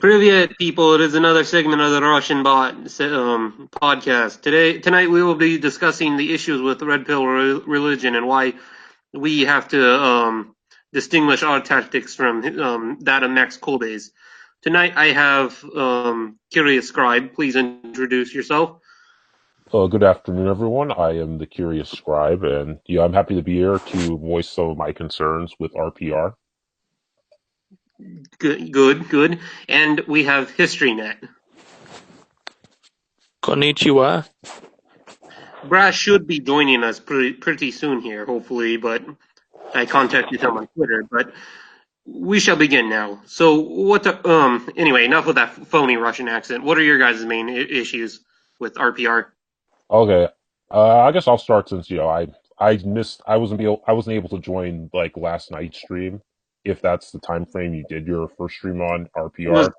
Привет, people! It is another segment of the Russian Bot podcast. Tonight, we will be discussing the issues with red pill religion and why we have to distinguish our tactics from that of Max Kolbe's. Tonight, I have Curious Scribe. Please introduce yourself. Good afternoon, everyone. I am the Curious Scribe, and yeah, I'm happy to be here to voice some of my concerns with RPR. Good, good, good. And we have HistoryNet. Konnichiwa. Brass should be joining us pretty soon here, hopefully, but I contacted him on Twitter. But we shall begin now. So, anyway, enough with that phony Russian accent. What are your guys' main issues with RPR? Okay, I guess I'll start since I missed I wasn't able to join like last night's stream, if that's the time frame you did your first stream on It was RPR.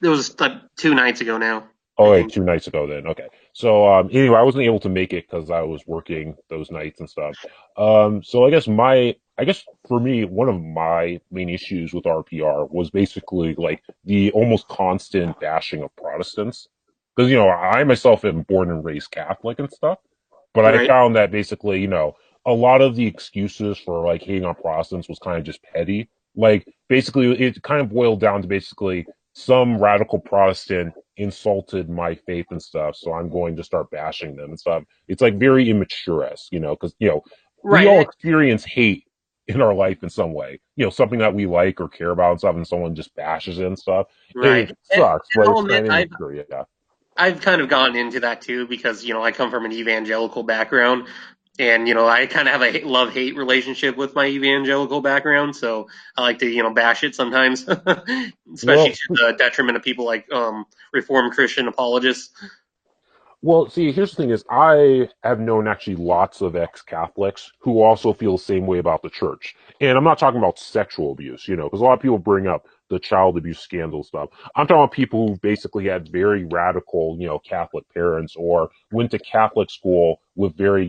it was like 2 nights ago now, Oh, I wait, think. 2 nights ago then. Okay. So, anyway, I wasn't able to make it because I was working those nights and stuff. So I guess for me, one of my main issues with RPR was basically like the almost constant bashing of Protestants. Because, I myself am born and raised Catholic and stuff, but I Right, found that basically, a lot of the excuses for like hating on Protestants was kind of just petty. Like, basically, it kind of boiled down to basically some radical Protestant insulted my faith and stuff, so I'm going to start bashing them and stuff. It's like very immature-esque, because we all right, experience hate in our life in some way. Something that we like or care about and stuff, and someone just bashes it and stuff. right. It sucks, And but I'll it's admit, kind of I've immature, yeah. I've kind of gotten into that too because I come from an evangelical background, and I kind of have a love hate relationship with my evangelical background. So I like to bash it sometimes, especially Well, to the detriment of people like Reformed Christian apologists. Well, see, here's the thing is I have known actually lots of ex-Catholics who also feel the same way about the church. And I'm not talking about sexual abuse, because a lot of people bring up the child abuse scandal stuff. I'm talking about people who basically had very radical, Catholic parents or went to Catholic school with very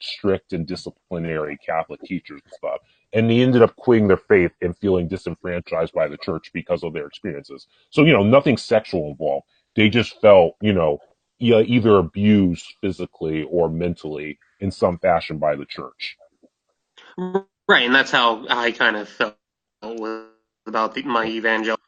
strict and disciplinary Catholic teachers and stuff. And they ended up quitting their faith and feeling disenfranchised by the church because of their experiences. So, nothing sexual involved. They just felt, either abused physically or mentally in some fashion by the church. Right, and that's how I kind of felt about my evangelical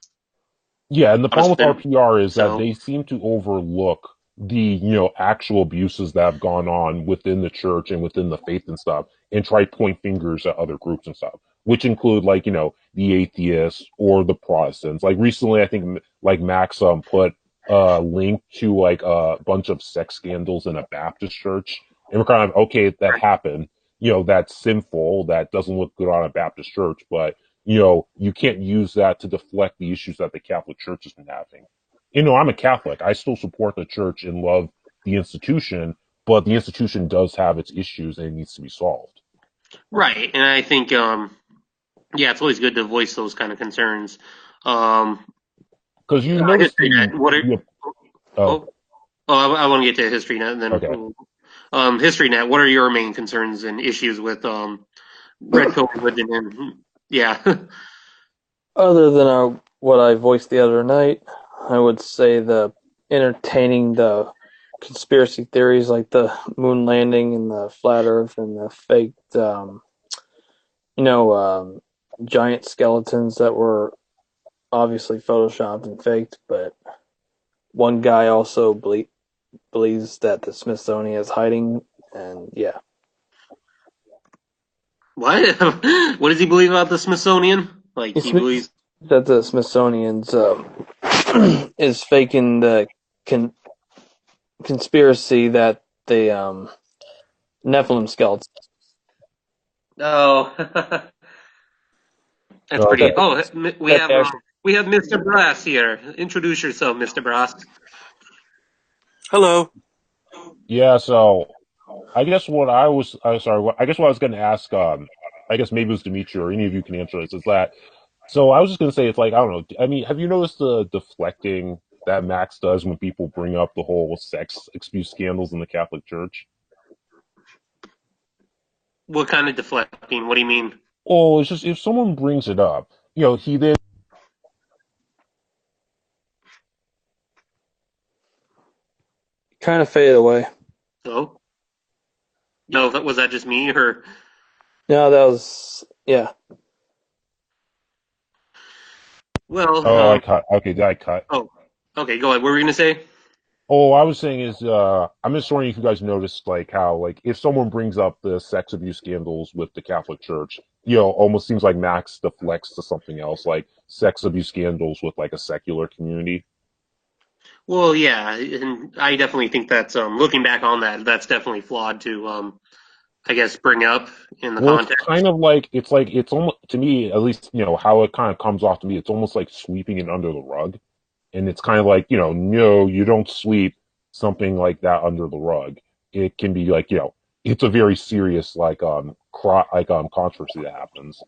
Yeah, and the problem with Protestant. RPR is that So they seem to overlook the, actual abuses that have gone on within the church and within the faith and stuff, and try to point fingers at other groups and stuff, which include like, the atheists or the Protestants. Like recently, I think like Max put a link to like a bunch of sex scandals in a Baptist church, and we're kind of okay, that happened. That's sinful. That doesn't look good on a Baptist church, but you can't use that to deflect the issues that the Catholic Church has been having. I'm a Catholic. I still support the church and love the institution, but the institution does have its issues and it needs to be solved. right, and I think yeah, it's always good to voice those kind of concerns. Um, Because you notice History net. What are oh, oh oh I want to get to history net and okay. then history net. What are your main concerns and issues with red pill religion and yeah. Other than what I voiced the other night, I would say the entertaining the conspiracy theories like the moon landing and the flat Earth and the faked, you know, um, giant skeletons that were obviously photoshopped and faked. But one guy also believes that the Smithsonian is hiding, and yeah, What? What does he believe about the Smithsonian? Like he he believes. believes that the Smithsonian's is faking the con- conspiracy that the Nephilim skeletons. Oh, that's pretty. Okay. That, Oh, that they actually. we have Mr. Brass here. Introduce yourself, Mr. Brass. Hello. Yeah, so I guess what I was, sorry, I guess what I was going to ask, I guess maybe it was Dimitri or any of you can answer this, is that, so I was just going to say, it's like, I don't know. I mean, have you noticed the deflecting that Max does when people bring up the whole sex abuse scandals in the Catholic Church? What kind of deflecting? What do you mean? Oh, it's just if someone brings it up, he then Kind of faded away. Oh, no, was that just me or? No, that was yeah. Well, Oh, I cut. Okay, did I cut? oh, okay, go ahead. What were we gonna say? Oh, I was saying is, I'm just wondering if you guys noticed, like, how, like, if someone brings up the sex abuse scandals with the Catholic Church, almost seems like Max deflects to something else, like sex abuse scandals with, like, a secular community. Well, yeah, and I definitely think that's looking back on that, that's definitely flawed to I guess bring up in the Well, it's context. kind of like, it's almost, to me, at least, how it kind of comes off to me, it's almost like sweeping it under the rug. And it's kind of like, no, you don't sweep something like that under the rug. It can be like, it's a very serious, like, controversy that happens.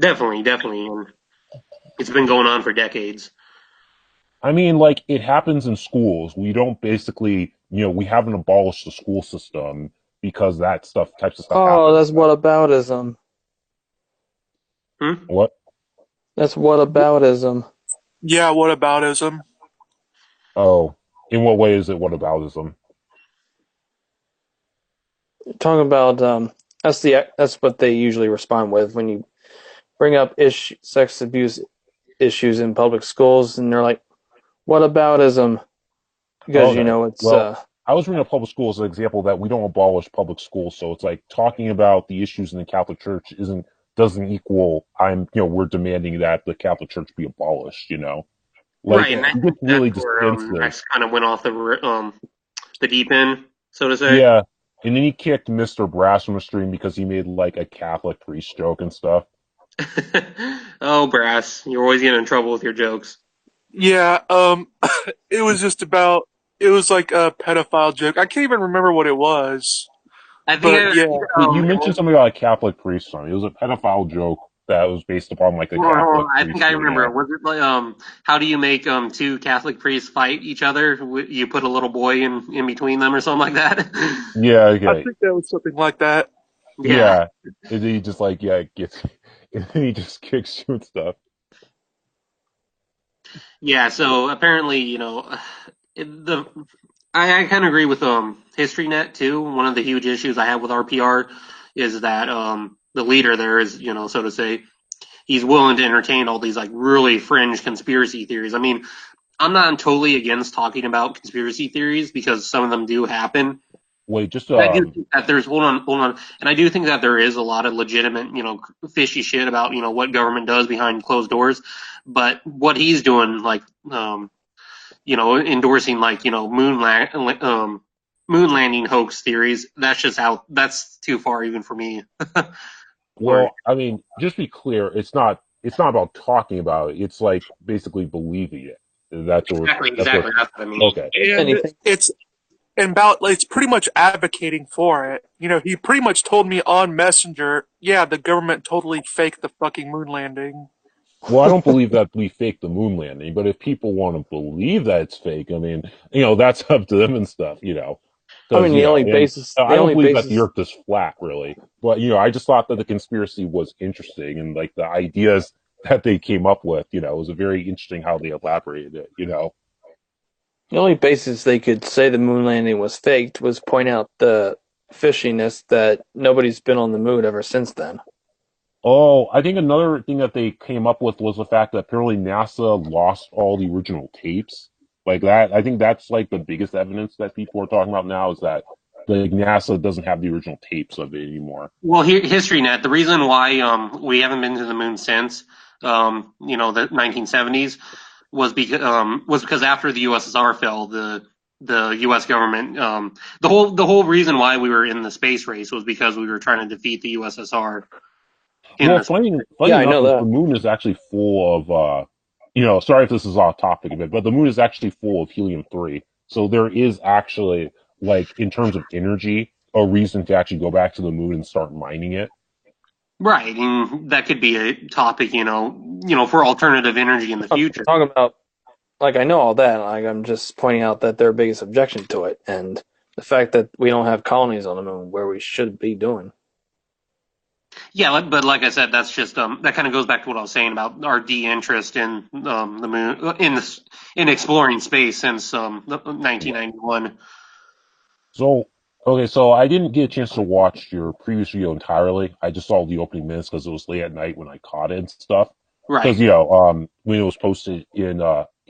Definitely, definitely, and it's been going on for decades. I mean, like, it happens in schools. We don't basically, we haven't abolished the school system because types of stuff Oh, happens. that's whataboutism. Hmm? What? That's whataboutism. Yeah, whataboutism? Oh, in what way is it whataboutism? Talking about that's what they usually respond with when you bring up sex abuse issues in public schools, and they're like, "Whataboutism?" Because Okay. it's Well, I was bringing up public schools as an example that we don't abolish public schools. So it's like talking about the issues in the Catholic Church doesn't equal we're demanding that the Catholic Church be abolished. Like, Right, and yeah. I he think gets that's really where defensive. Max kind of went off the deep end, so to say. Yeah. And then he kicked Mr. Brass from the stream because he made like a Catholic priest joke and stuff. Oh, Brass, you're always getting in trouble with your jokes. Yeah, it was just about, it was like a pedophile joke. I can't even remember what it was. I think But yeah, You it mentioned was, something about a Catholic priest son. It was a pedophile joke that was based upon like a hold Catholic on, I think priest I doing remember. that. Was it like how do you make two Catholic priests fight each other? You put a little boy in between them or something like that. Yeah, I okay. think that was something like that. Yeah, Yeah. And then he just like, gets, and then he just kicks you and stuff. yeah. So apparently, the I kind of agree with HistoryNet too. One of the huge issues I have with RPR is that the leader there is, so to say, he's willing to entertain all these like really fringe conspiracy theories. I mean, I'm not totally against talking about conspiracy theories because some of them do happen. Wait, just I do think that there's hold on, and I do think that there is a lot of legitimate, fishy shit about what government does behind closed doors. But what he's doing, like, endorsing like moon landing hoax theories, that's just out. That's too far even for me. Or well, I mean, just be clear, it's not about talking about it. It's like basically believing it. exactly, That's what exactly. That's what I mean. okay. And anything. it's and about like, it's pretty much advocating for it. He pretty much told me on Messenger, yeah, the government totally faked the fucking moon landing. Well, I don't believe that we faked the moon landing, but if people want to believe that it's fake, I mean, that's up to them and stuff. I Because, mean, and the I don't only believe that the basis. earth is flat, really. But, I just thought that the conspiracy was interesting and like the ideas that they came up with, was a very interesting how they elaborated it. The only basis they could say the moon landing was faked was point out the fishiness that nobody's been on the moon ever since then. Oh, I think another thing that they came up with was the fact that apparently NASA lost all the original tapes. Like that, I think that's like the biggest evidence that people are talking about now is that like NASA doesn't have the original tapes of it anymore. Well, here, HistoryNet. The reason why we haven't been to the moon since the 1970s was because after the USSR fell, the U.S. government the whole reason why we were in the space race was because we were trying to defeat the USSR in Well, this. funny Yeah, I enough, know is the that. moon is actually full of sorry if this is off topic a bit, but the moon is actually full of helium-3. So there is actually like in terms of energy a reason to actually go back to the moon and start mining it. Right, and that could be a topic, for alternative energy in the I'm future. talking about, like, I know all that. Like, I'm just pointing out that their biggest objection to it, and the fact that we don't have colonies on the moon where we should be doing. Yeah, but like I said, that's just that kind of goes back to what I was saying about our de-interest in the moon in exploring space since Yeah. 1991. So, okay, so I didn't get a chance to watch your previous video entirely. I just saw the opening minutes because it was late at night when I caught it and stuff. Because, Right, when it was posted in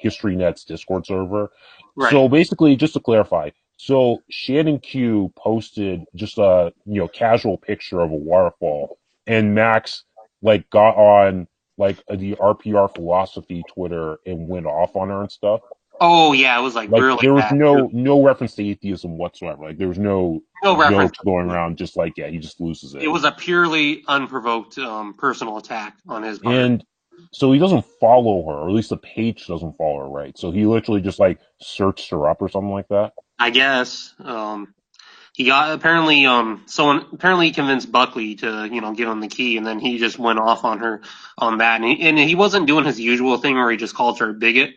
HistoryNet's Discord server. right. So basically, just to clarify, so Shannon Q posted just a, casual picture of a waterfall, and Max, like, got on, like, the RPR philosophy Twitter and went off on her and stuff. Oh yeah, it was like Like really there was bad. no reference to atheism whatsoever. Like there was no No reference. jokes going around. Just like he just loses It it. was a purely unprovoked personal attack on his part. And so he doesn't follow her, or at least the page doesn't follow her, right? So he literally just like searched her up or something like that. I guess he got apparently someone apparently convinced Buckley to give him the key, and then he just went off on her on that, and he wasn't doing his usual thing where he just called her a bigot.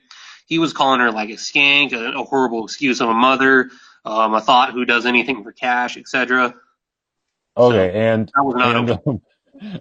He was calling her like a skank, a horrible excuse of a mother, a thought who does anything for cash, etc. So Okay, and that was not and okay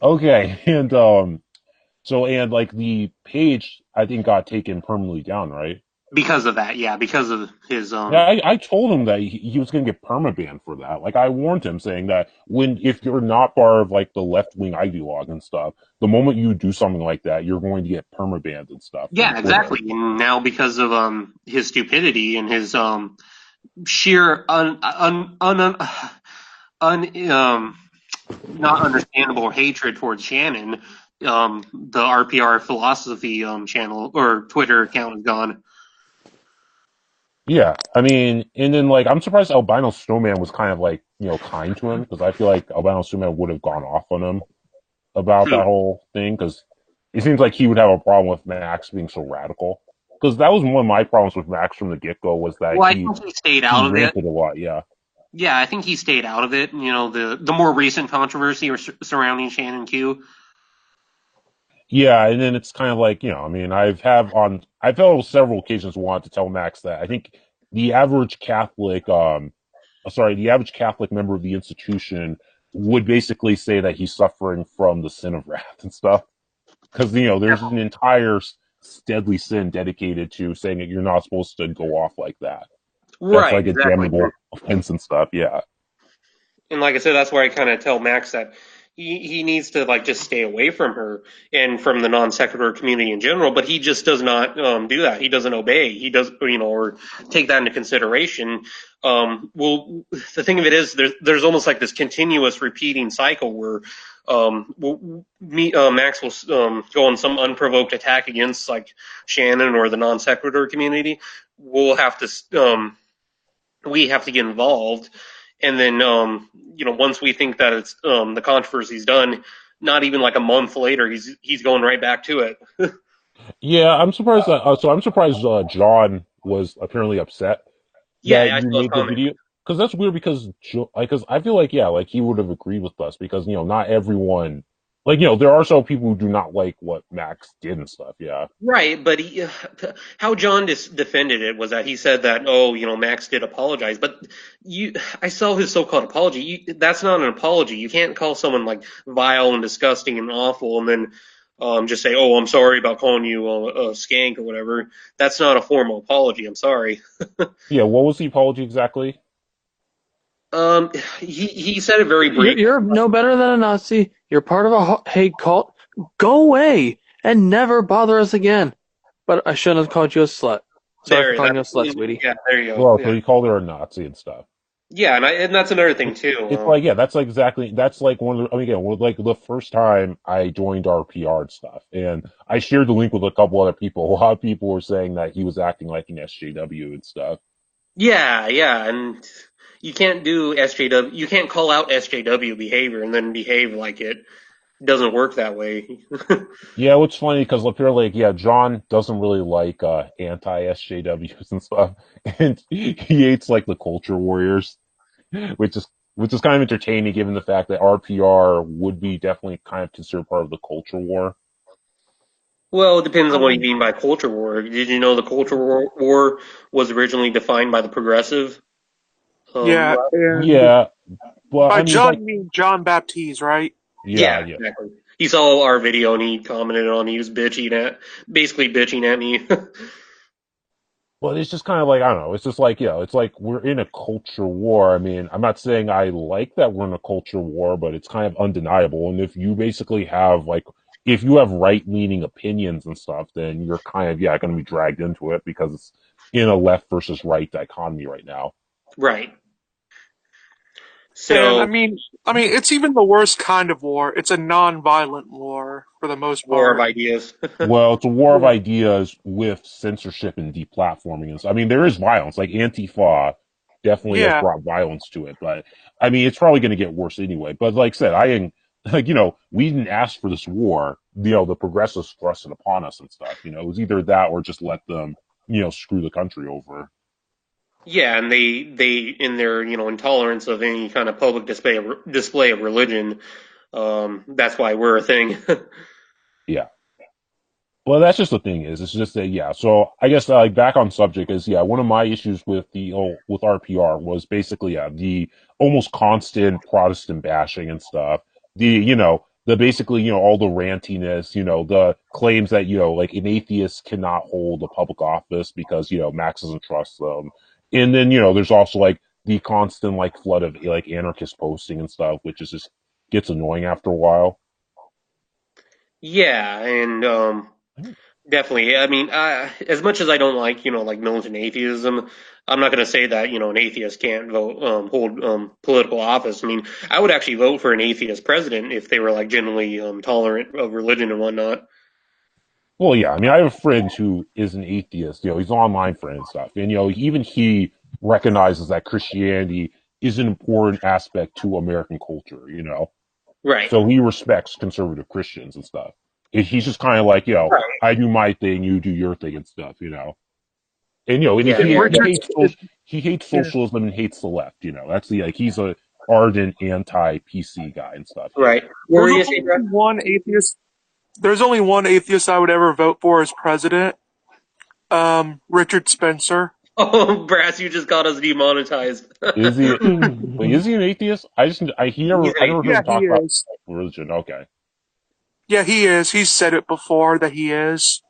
okay, and and like the page I think got taken permanently down, right? because of that. Yeah, because of his Yeah, I told him that he was going to get permabanned for that. Like I warned him, saying that if you're not part of like the left wing ideologue and stuff, the moment you do something like that, you're going to get permabanned and stuff from yeah, Twitter. exactly. And now because of his stupidity and his sheer un not understandable hatred towards Shannon, the RPR philosophy channel or Twitter account is gone. Yeah, I mean, and then like I'm surprised Albino Snowman was kind of like kind to him, because I feel like Albino Snowman would have gone off on him about Who? that whole thing, because it seems like he would have a problem with Max being so radical. Because that was one of my problems with Max from the get go, was that Well, I he think he stayed he out of it. ranted a lot. Yeah. Yeah, I think he stayed out of it. The more recent controversy surrounding Shannon Q. Yeah, and then it's kind of like, I mean, I've had several occasions wanted to tell Max that I think the average Catholic, the average Catholic member of the institution would basically say that he's suffering from the sin of wrath and stuff. Because, there's an entire deadly sin dedicated to saying that you're not supposed to go off like that. That's Right, like a exactly. damnable offense and stuff. Yeah. And like I said, that's where I kind of tell Max that he needs to like just stay away from her and from the non sequitur community in general. But he just does not do that. He doesn't obey. He does or take that into consideration. Well, the thing of it is, there's almost like this continuous repeating cycle where Max will go on some unprovoked attack against like Shannon or the non sequitur community. We'll have to we have to get involved, and then once we think that it's the controversy's done, not even like a month later, he's going right back to it. Yeah, I'm surprised I'm surprised John was apparently upset Yeah, that I you saw his made the comment. video, because that's weird, because because I feel like, yeah, like he would have agreed with us, because not everyone, like, there are some people who do not like what Max did and stuff. Yeah. Right, but how John defended it was that he said that Max did apologize, but I saw his so-called apology. That's not an apology. You can't call someone like vile and disgusting and awful, and then just say, "Oh, I'm sorry about calling you a skank or whatever." That's not a formal apology. I'm sorry. Yeah, what was the apology exactly? Um, he said it very You're, brief. you're no better than a Nazi. You're part of a hate cult. Go away and never bother us again. But I shouldn't have called you a slut. Sorry for There, calling you a slut, sweetie. yeah, there you go. Well, Yeah, so he called her a Nazi and stuff. yeah, and that's another thing too. It's like, yeah, that's like exactly, that's like one of the, I mean, again, like the first time I joined our PR and stuff, and I shared the link with a couple other people. A lot of people were saying that he was acting like an SJW and stuff. Yeah, yeah, and you can't do SJW. You can't call out SJW behavior and then behave like it. Doesn't work that way. Yeah, it's funny because apparently, like, yeah, John doesn't really like anti-SJWs and stuff, and he hates like the culture warriors, which is kind of entertaining given the fact that RPR would be definitely kind of considered part of the culture war. Well, it depends on what you Um, mean by culture war. Did you know the culture war was originally defined by the progressive? yeah, Left? and Yeah, but by I mean, John like, you mean John Baptiste, right? Yeah, yeah. exactly. He saw our video and he commented on. He was basically bitching at me. Well, it's just kind of like, I don't know. It's just like, it's like we're in a culture war. I mean, I'm not saying I like that we're in a culture war, but it's kind of undeniable. And if you basically have like, if you have right-leaning opinions and stuff, then you're kind of, going to be dragged into it because it's in a left versus right dichotomy right now. Right. And So, I mean, it's even the worst kind of war. It's a non-violent war for the most war of part. ideas. Well, it's a war of Yeah. ideas with censorship and deplatforming. And so, I mean, there is violence. Like Antifa definitely has Yeah. brought violence to it, but I mean, it's probably going to get worse anyway. But like I said, like, we didn't ask for this war. The progressives thrust it upon us and stuff. It was either that or just let them, screw the country over. Yeah, and they in their intolerance of any kind of public display of religion. That's why we're a thing. Yeah. Well, that's just the thing is, it's just that, yeah. So I guess like back on subject is, one of my issues with with RPR was basically, the almost constant Protestant bashing and stuff. The basically, all the rantiness, the claims that, like an atheist cannot hold a public office because, Max doesn't trust them. And then, there's also like the constant like flood of like anarchist posting and stuff, which is just gets annoying after a while. Yeah, and definitely. I mean, as much as I don't like like militant atheism, I'm not going to say that an atheist can't hold political office. I mean, I would actually vote for an atheist president if they were like genuinely tolerant of religion and whatnot. Well, yeah. I mean, I have a friend who is an atheist. He's an online friend and stuff, and even he recognizes that Christianity is an important aspect to American culture. Right. So he respects conservative Christians and stuff. He's just kind of like, Right. I do my thing, you do your thing and stuff. And and Yeah. If Yeah. he Richard, hates if, he hates yeah. socialism and hates the left. That's the like he's a ardent anti-PC guy and stuff. Right. What were There's you only saying, Brad? one atheist. There's only one atheist I would ever vote for as president. Richard Spencer. Oh, Brass, you just got us demonetized. Is he? Wait, is he an atheist? He's an I never heard atheist. Yeah, him he talk about is. religion. Okay. Yeah, he is. He's said it before that he is.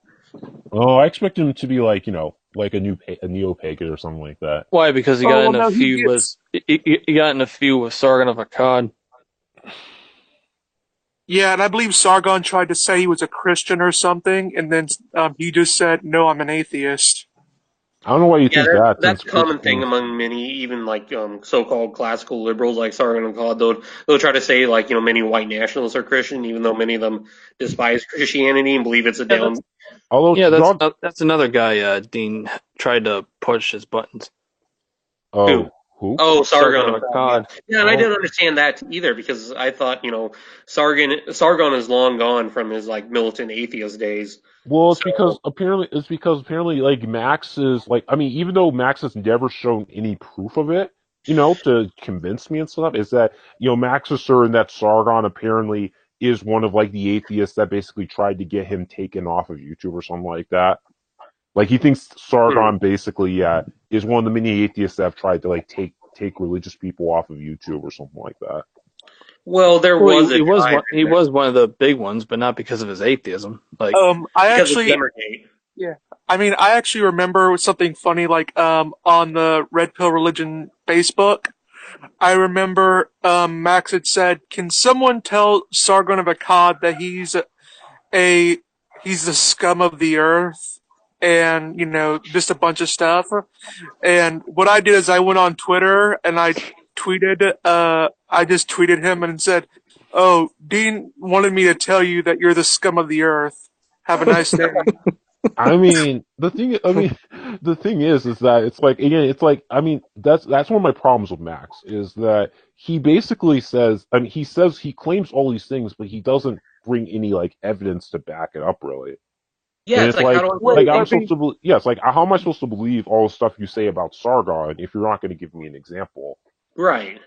Oh, I expect him to be like, like a neo-pagan or something like that. Why? Because he Oh got well, in a no, he feud with gets. he got in a feud with Sargon of Akkad. Yeah, and I believe Sargon tried to say he was a Christian or something, and then he just said, "No, I'm an atheist." I don't know why you Yeah, think that, that's since a common thing Christians. among many, even like so-called classical liberals, like Sargon and Cloud. They'll try to say like many white nationalists are Christian, even though many of them despise Christianity and believe it's a Yeah, down. Although, John, that's another guy. Dean tried to push his buttons. Who? oh, who? Oh, Sargon Sargon of of Akkad. Yeah, Akkad. yeah, and I Oh, didn't understand that either because I thought Sargon is long gone from his like militant atheist days. well, So it's because apparently, like, Max is like, I mean, even though Max has never shown any proof of it, to convince me and stuff, is that Max is certain that Sargon apparently is one of like the atheists that basically tried to get him taken off of YouTube or something like that. Like he thinks hmm. Sargon basically, is one of the many atheists that have tried to like take religious people off of YouTube or something like that. Well, there Well, was a guy he was one of the big ones, but not because of his atheism. Like, I because of actually, Gamergate. yeah, I mean, I actually remember something funny, like on the Red Pill Religion Facebook. I remember Max had said, "Can someone tell Sargon of Akkad that a he's the scum of the earth?" And just a bunch of stuff. And what I did is I went on Twitter and I just tweeted him and said, "Oh, Dean wanted me to tell you that you're the scum of the earth. Have a nice day." I mean, the thing is that it's like again, it's like I mean, that's one of my problems with Max is that he basically says, I mean, he says he claims all these things, but he doesn't bring any like evidence to back it up, really. Yeah, And it's it's like how do I Wait, I'm I believe? supposed mean, to believe, yes, like how am I supposed to believe all the stuff you say about Sargon if you're not going to give me an example? Right.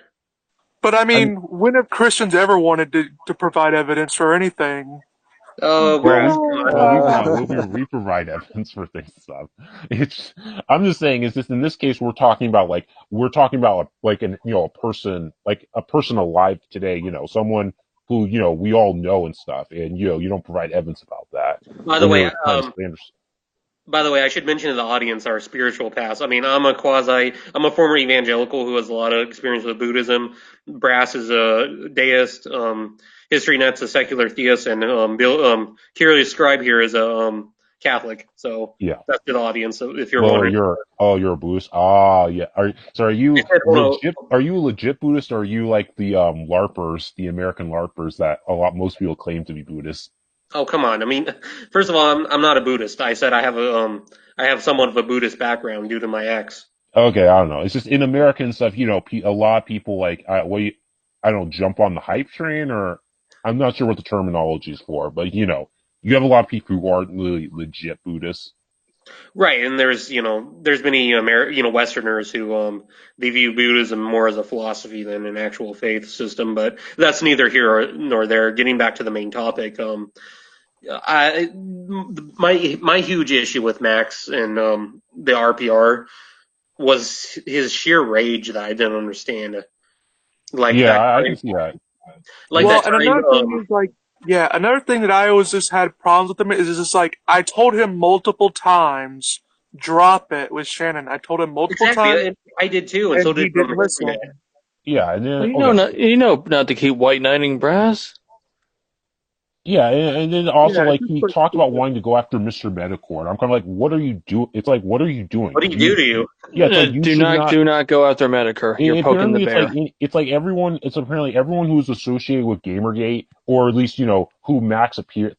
but I I'm mean, when have Christians ever wanted to provide evidence for anything? Oh, Well, Brass, we come on. we provide evidence for things and stuff. It's I'm just saying is just in this case we're talking about like an a person alive today, someone who, we all know and stuff, and, you don't provide evidence about that By the when way, you're trying to slander. I should mention to the audience our spiritual past. I mean, I'm a former evangelical who has a lot of experience with Buddhism. Brass is a deist. History Net's a secular theist, and Curious Scribe here is a Catholic. So Yeah. that's to the audience, if you're Well, wondering. you're a Buddhist. Ah, yeah. Are You you said, well, legit? Are you a legit Buddhist, or are you like the LARPers, the American LARPers that most people claim to be Buddhists? oh, come on. I mean, first of all, I'm not a Buddhist. I said I have somewhat of a Buddhist background due to my ex. Okay, I don't know. It's just in American stuff, a lot of people like, I don't jump on the hype train, or I'm not sure what the terminology is for, but you have a lot of people who aren't really legit Buddhists. Right, and there's many Westerners who they view Buddhism more as a philosophy than an actual faith system, but that's neither here nor there. Getting back to the main topic, my huge issue with Max and the RPR was his sheer rage that I didn't understand. Like Yeah, that I can time, see that. like Yeah, Well, that and time. another thing is like, yeah, another thing that I always just had problems with him is just like I told him multiple times, drop it with Shannon. I told him multiple times, Exactly, I did too, and so and did he didn't Henry. listen. yeah, and Well, then okay. not to keep white knighting Brass. Yeah, and then also Yeah, it's like just he like talked about stupid. wanting to go after Mr. Metacore. I'm kind of like, what are you doing? It's like, what are you What doing? do you do to you? Yeah, it's like you Do should not not. do not go after Medicare. You're poking the Apparently, bear. it's apparently everyone who's associated with Gamergate, or at least who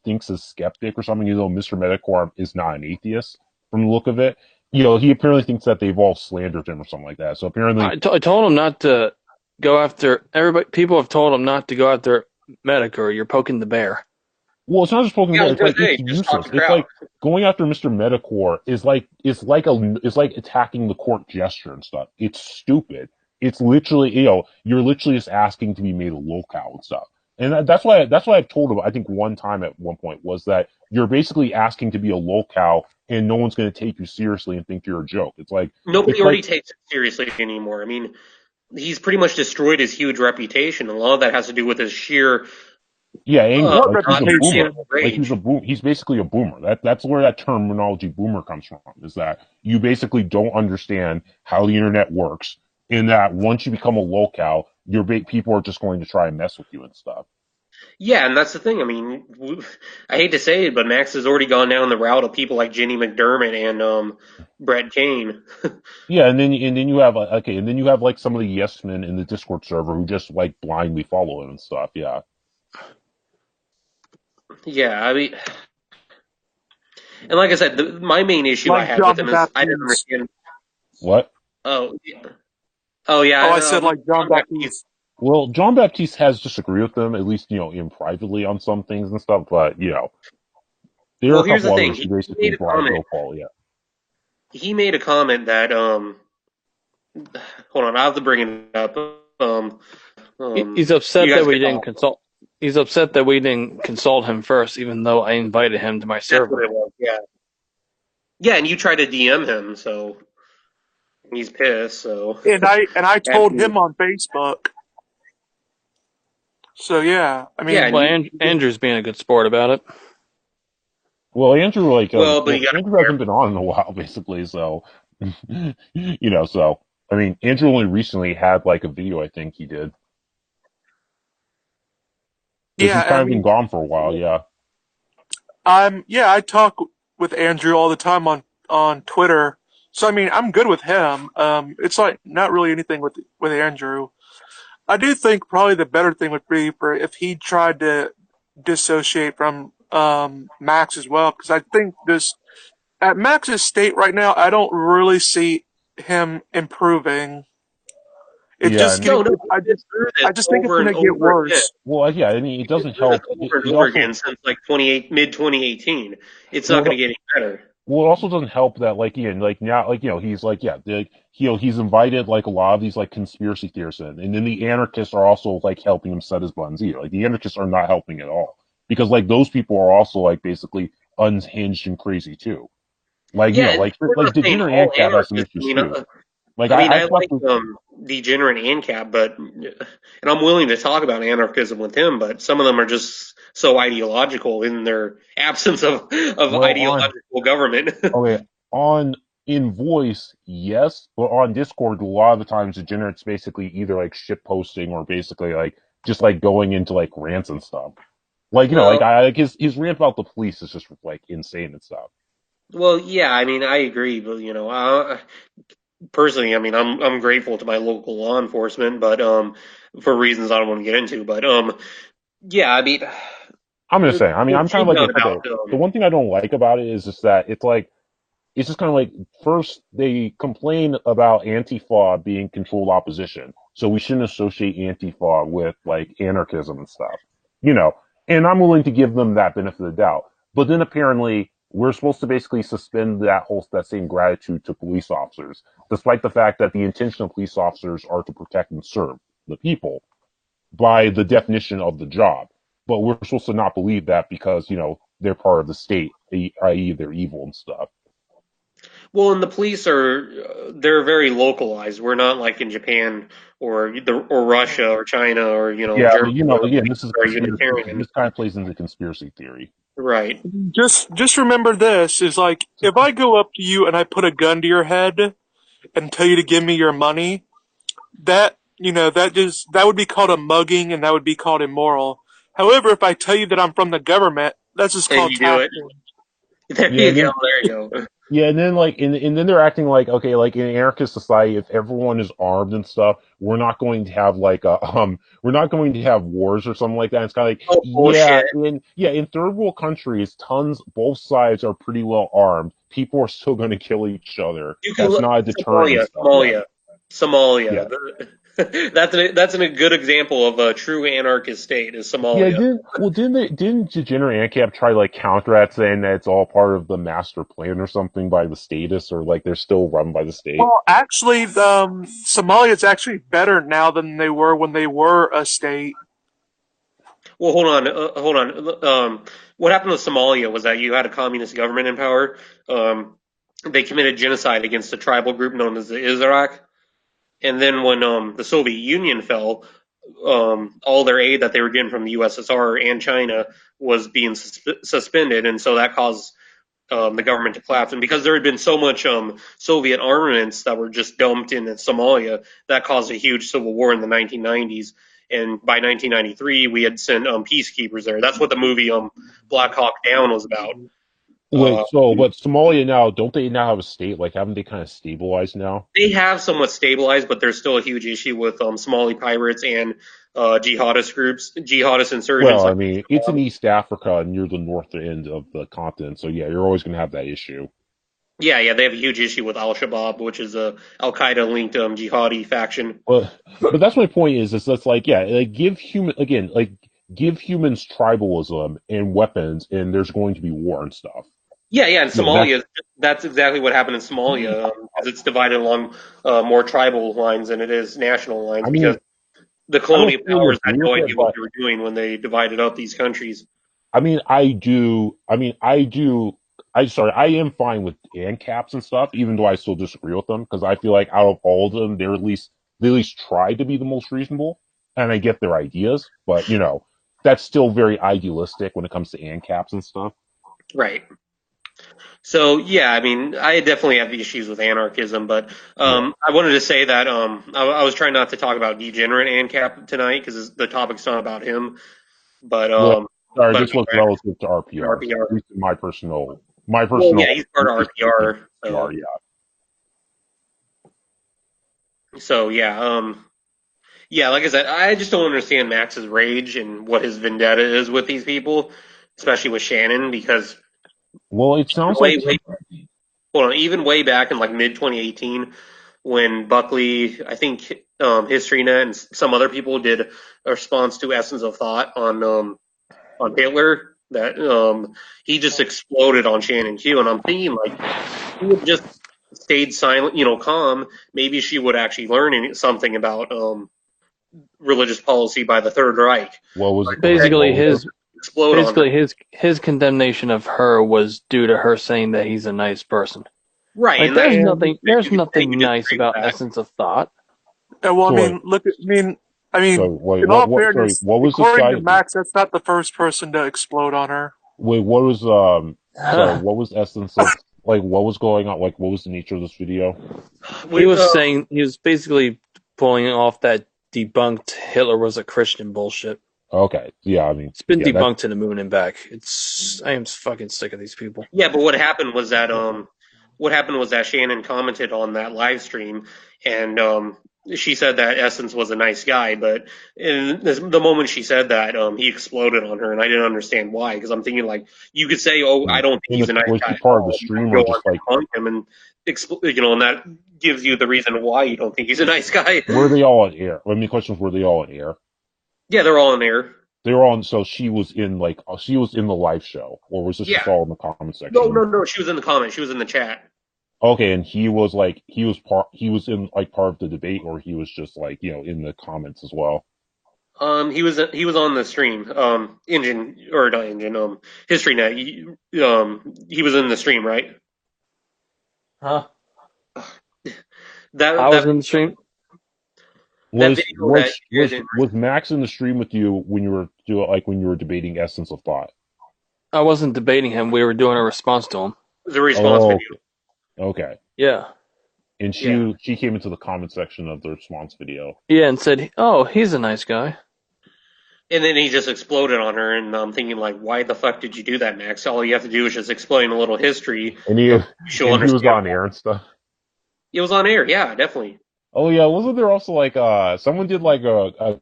thinks is skeptic or something. Mr. Metacore is not an atheist from the look of it. He apparently thinks that they've all slandered him or something like that. So apparently, I told him not to go after everybody. People have told him not to go after Medicare. You're poking the bear. well, it's not just poking the Yeah, I bear. was It's gonna like say, it's just talk useless. the It's crowd. like going after Mr. Metacore is like attacking the court gesture and stuff. It's stupid. It's literally you're literally just asking to be made a locale and stuff. And that's why I've told him. I think one time at one point was that you're basically asking to be a locale, and no one's going to take you seriously and think you're a joke. Nobody It's like already takes it seriously anymore. I mean, he's pretty much destroyed his huge reputation. A lot of that has to do with his sheer Yeah, anger. What Like he's not a boomer. reputation? understandable Like he's rage. a boom. He's basically a boomer. That's where that terminology boomer comes from. Is that you basically don't understand how the internet works, and that once you become a locale, people are just going to try and mess with you and stuff. Yeah, and that's the thing. I mean, I hate to say it, but Max has already gone down the route of people like Jenny McDermott and Brett Kane. Yeah, and then you have okay, and then you have like some of the yes men in the Discord server who just like blindly follow him and stuff. Yeah. Yeah, I mean, and like I said, my main issue I Like had John with the him is I didn't Baptiste. understand. What? Oh, yeah. Oh yeah, Oh, I said like John John Baptiste. Baptiste. Well, John Baptiste has disagreed with them, at least in privately on some things and stuff. But there are Well, a here's the couple thing. others who He basically made a comment. don't follow. Yeah. He made a comment that hold on, I have to bring it up. He's You upset that guys we can didn't talk. consult. He's upset that we didn't consult him first, even though I invited him to my That's what server. it was. Yeah, yeah, and you tried to DM him, so he's pissed. So And I and told him on Facebook. So yeah, I yeah, and mean, Well, you Andrew's being a good sport about it. Well, Andrew but you got to be Andrew hasn't been careful. on in a while, basically. So, so I mean, Andrew only recently had like a video. I think he did because yeah, he's and I kind of been mean, gone for a while. Yeah. I talk with Andrew all the time on Twitter. So I mean, I'm good with him. It's like not really anything with Andrew. I do think probably the better thing would be for if he tried to dissociate from Max as well, because I think this at Max's state right now, I don't really see him improving. It's Yeah, just and No, getting. no, he's been through this I just think it's over and gonna get over again. worse. well, yeah. I mean, it He's been doesn't through this help. over and It over again also since like mid 2018. It's not well, going to get any better. Well, it also doesn't help that like Ian, like now, like he's like he's invited like a lot of these like conspiracy theorists in, and then the anarchists are also like helping him set his buns either. Like the anarchists are not helping at all because like those people are also like basically unhinged and crazy too. Like Yeah, and like we're not saying Degenerate all and Cat has some anarchists. I issues mean, too. Like I mean, I I like fucking Degenerate ANCAP, but and I'm willing to talk about anarchism with him, but some of them are just so ideological in their absence of well on ideological government. okay on in voice, yes, but on Discord, a lot of the times degenerates basically either like shit posting or basically like just like going into like rants and stuff. Like Well, I like his rant about the police is just like insane and stuff. well, yeah, I mean, I agree, but personally, I mean, I'm grateful to my local law enforcement, but for reasons I don't want to get into, but yeah, I mean, I'm just the, saying. I mean, the I'm kind of like takedown this. about Okay, the one thing I don't like about it is just that it's like it's just kind of like first they complain about Antifa being controlled opposition, so we shouldn't associate Antifa with like anarchism and stuff, you know. And I'm willing to give them that benefit of the doubt, but then apparently we're supposed to basically suspend that same gratitude to police officers, despite the fact that the intention of police officers are to protect and serve the people by the definition of the job. But we're supposed to not believe that because they're part of the state, i.e., they're evil and stuff. well, and the police are they're very localized. We're not like in Japan or Russia or China or Yeah, Germany but where the again, police this is are very conspiracy. unitarian. This kind of plays into conspiracy theory. Right. Just remember this is like if I go up to you and I put a gun to your head and tell you to give me your money, that would be called a mugging and that would be called immoral. However, if I tell you that I'm from the government, that's just And called you do it. taxing. There Yeah, you and go. then There you go. yeah, and then and then they're acting like okay, like in an anarchist society, if everyone is armed and stuff, we're not going to have like we're not going to have wars or something like that. It's kind of like Oh, bullshit. in third world countries, both sides are pretty well armed. People are still going to kill each other. You can That's look not a deterrent and Somalia, stuff. Yeah, Somalia, yeah. Somalia. That's a good example of a true anarchist state is Yeah, Somalia. didn't Degenerate ANCAP try to like counter that saying that it's all part of the master plan or something by the status or like they're still run by the state? Well, actually, Somalia is actually better now than they were when they were a state. Well, hold on. What happened with Somalia was that you had a communist government in power. They committed genocide against a tribal group known as the Issarak. And then when the Soviet Union fell, all their aid that they were getting from the USSR and China was being suspended, and so that caused the government to collapse. And because there had been so much Soviet armaments that were just dumped in Somalia, that caused a huge civil war in the 1990s. And by 1993, we had sent peacekeepers there. That's what the movie Black Hawk Down was about. Uh, Wait, so but Somalia now, don't they now have a state? Like, haven't they kind of stabilized now? they have somewhat stabilized, but there's still a huge issue with Somali pirates and jihadist groups, jihadist insurgents Well, I like mean, it's in East Africa near the north end of the continent, so yeah, you're always going to have that issue. yeah, they have a huge issue with Al Shabaab, which is a Al Qaeda linked jihadi faction. But that's my point is that's like yeah, like give humans tribalism and weapons, and there's going to be war and stuff. Yeah, and That's Somalia, that's exactly what happened in Somalia, because it's divided along more tribal lines than it is national lines, I because mean, the I don't colonial fully powers had agree no with idea it, what but they were doing when they divided up these countries. I mean, I do. I mean, I do. I am fine with ANCAPs and stuff, even though I still disagree with them because I feel like out of all of them, they at least try to be the most reasonable, and I get their ideas. But that's still very idealistic when it comes to ANCAPs and stuff. Right. So yeah, I mean, I definitely have issues with anarchism, but Yeah. I wanted to say that I was trying not to talk about degenerate ANCAP tonight because the topic's not about him, but Well, sorry, but this was relative to RPR, RPR. at least in my Well, personal yeah, he's part of RPR, RPR. so Yeah. yeah, yeah. Like I said, I just don't understand Max's rage and what his vendetta is with these people, especially with Shannon, because Well, it sounds like way hold on, even way back in like mid 2018, when Buckley, I think HistoryNet and some other people did a response to Essence of Thought on Hitler, that he just exploded on Shannon Q, and I'm thinking like he would just stayed silent, calm. Maybe she would actually learn something about religious policy by the Third Reich. what was Instead, Basically, what was his explode on her. his condemnation of her was due to her saying that he's a nice person. Right, Like and that there's you nothing could nice disagree with about that. Essence of Thought. Well, So wait, I so mean, wait, in all sorry, fairness, what was this according to guy? Max, that's not the first person to explode on her. Wait, what was sorry, what was essence of like what was going on? Like, what was the nature of this video? He We, was saying he was basically pulling off that debunked Hitler was a Christian bullshit. Okay, yeah, I mean, It's been yeah, that debunked to the moon and back. I am fucking sick of these people. yeah, but what happened was that Shannon commented on that live stream, and she said that Essence was a nice guy, but the moment she said that, he exploded on her, and I didn't understand why. Because I'm thinking like you could say, "Oh, I don't think in he's the a nice was guy she at part of the all," and stream go or on just to like debunk him, and and that gives you the reason why you don't think he's a nice guy. were they all on air? I mean, the question was, were they all on air? Yeah, they're all in there. They were on, so she was in like she was in the live show, or was this Yeah, just all in the comment no, section? no, no. She was in the comments. She was in the chat. Okay, and he was like he was in like part of the debate, or he was just like in the comments as well. He was on the stream. Engine or not engine. History net. He was in the stream, right? Huh? That I was that in the stream. that Was video that was you guys was didn't. was Max in the stream with you when you were when you were debating Essence of Thought? I wasn't debating him. We were doing a response to him. The response Oh, video. okay. Yeah. And Yeah. she came into the comment section of the response video. Yeah, and said, "Oh, he's a nice guy." And then he just exploded on her, and I'm thinking like, why the fuck did you do that, Max? All you have to do is just explain a little history. And She'll he was understand. on air and stuff. It was on air. Yeah, definitely. Oh yeah, wasn't there also like someone did like a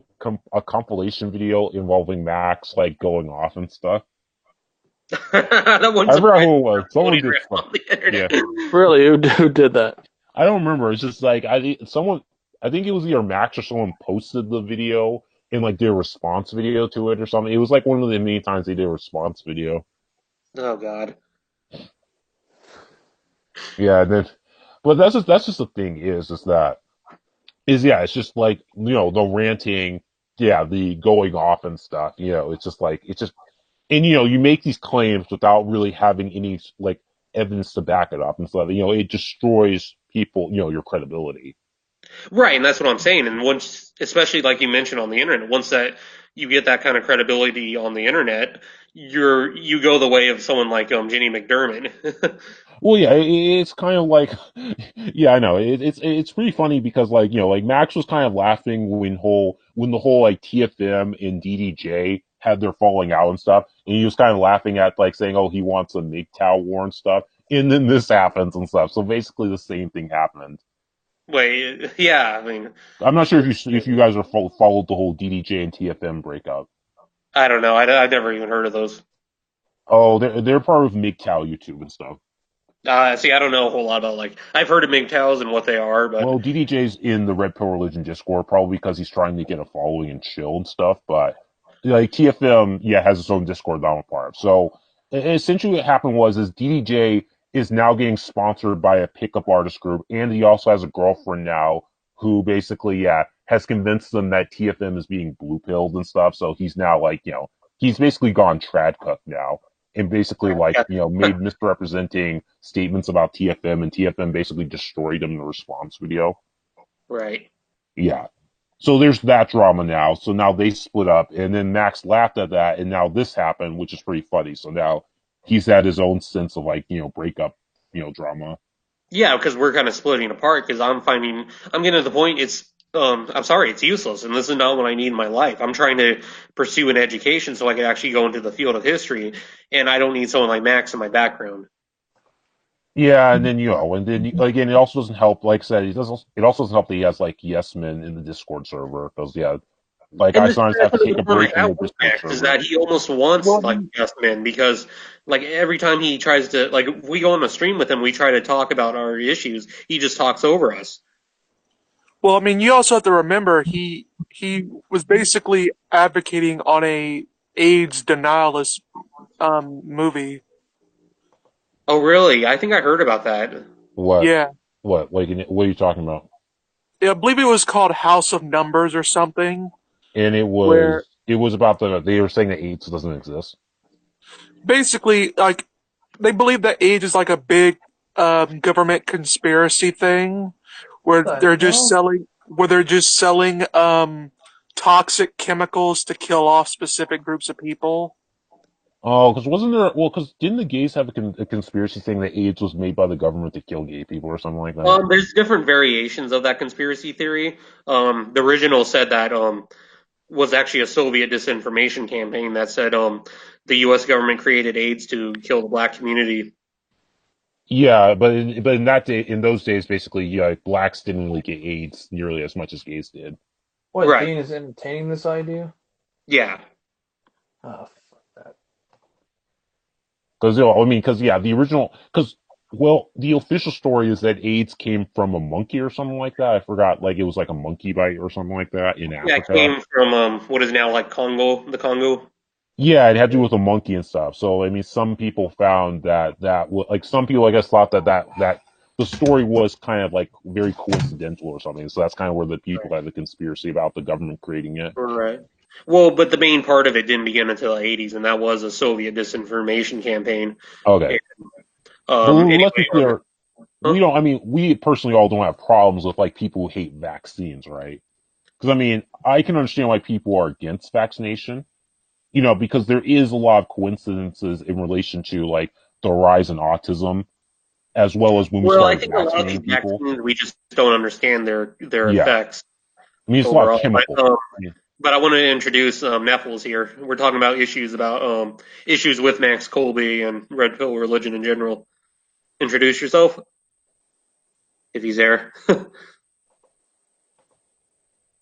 compilation video involving Max like going off and stuff? That wouldn't I forgot surprise who me. it was. Someone Floating did around stuff. on the Yeah, internet. Really, who did that? I don't remember. It's just like someone I think it was either Max or someone posted the video in like their response video to it or something. It was like one of the many times they did a response video. Oh God. Yeah, and then but that's just the thing is that is yeah, it's just like the ranting, yeah, the going off and stuff. It's just like it's just and you make these claims without really having any like evidence to back it up and stuff. It destroys people, your credibility. Right, and that's what I'm saying. And once, especially like you mentioned on the internet, once that you get that kind of credibility on the internet, you go the way of someone like Jenny McDermott. Well, yeah, it's kind of like, yeah, I know. It's pretty funny because like like Max was kind of laughing when the whole like TFM and DDJ had their falling out and stuff, and he was kind of laughing at like saying, oh, he wants a MGTOW war and stuff, and then this happens and stuff. So basically, the same thing happened. Wait, yeah, I mean, I'm not sure if you guys are followed the whole DDJ and TFM breakup. I don't know. I've never even heard of those. Oh, they're part of MGTOW YouTube and stuff. See, I don't know a whole lot about like I've heard of MGTOWs and what they are, but Well, DDJ's in the Red Pill Religion Discord probably because he's trying to get a following and chill and stuff. But like TFM, yeah, has its own Discord that I'm a part of. So essentially, what happened was is DDJ is now getting sponsored by a pickup artist group, and he also has a girlfriend now who basically, yeah, has convinced them that TFM is being blue pilled and stuff. So he's now like, he's basically gone trad cook now and basically like yeah, made misrepresenting statements about TFM, and TFM basically destroyed him in the response video. right. Yeah. So there's that drama now. So now they split up, and then Max laughed at that, and now this happened, which is pretty funny. So now he's had his own sense of like breakup drama. Yeah, because we're kind of splitting apart. Because I'm getting to the point. I'm sorry, it's useless, and this is not what I need in my life. I'm trying to pursue an education so I can actually go into the field of history, and I don't need someone like Max in my background. Yeah, and then again, it also doesn't help. Like I said, it also doesn't help that he has like yes men in the Discord server because yeah, like And I this is sometimes have to take the a problem break I from have the with Discord Max is server. that he almost wants Well, like just men because like every time he tries to like if we go on the stream with him, we try to talk about our issues. He just talks over us. well, I mean, you also have to remember he was basically advocating on a AIDS denialist movie. Oh, really? I think I heard about that. What Yeah, what are you talking about? I believe it was called House of Numbers or something. And Where it was about they were saying that AIDS doesn't exist. basically, like, they believe that AIDS is like a big government conspiracy thing where The they're just hell? selling toxic chemicals to kill off specific groups of people. Oh, because wasn't there? Well, because didn't the gays have a conspiracy saying that AIDS was made by the government to kill gay people or something like that? There's different variations of that conspiracy theory. The original said that was actually a Soviet disinformation campaign that said the U.S. government created AIDS to kill the black community. Yeah, but in that day, in those days, basically, yeah, blacks didn't really get AIDS nearly as much as gays did. What, Right. Dean is entertaining this idea? Yeah. Oh, fuck that. Because I mean, because yeah, the original, because well, the official story is that AIDS came from a monkey or something like that. I forgot, like it was like a monkey bite or something like that in Yeah, it Africa. came from what is now like Congo, the Congo. Yeah, it had to do with a monkey and stuff. So I mean, some people found like some people I guess thought that the story was kind of like very coincidental or something. So that's kind of where the people had the conspiracy about the government creating it. Right. Well, but the main part of it didn't begin until the 80s, and that was a Soviet disinformation campaign. Okay, And, but let's be anyway, clear. We huh? don't. I mean, we personally all don't have problems with like people who hate vaccines, right? Because I mean, I can understand why people are against vaccination. Because there is a lot of coincidences in relation to like the rise in autism, as well as when we Well, I started think a lot of these vaccinating people. vaccines we just don't understand their Yeah, effects I mean, it's a lot of overall. But chemical. but I want to introduce Neffels here. We're talking about issues with Max Colby and Red Pill religion in general. Introduce yourself if he's there.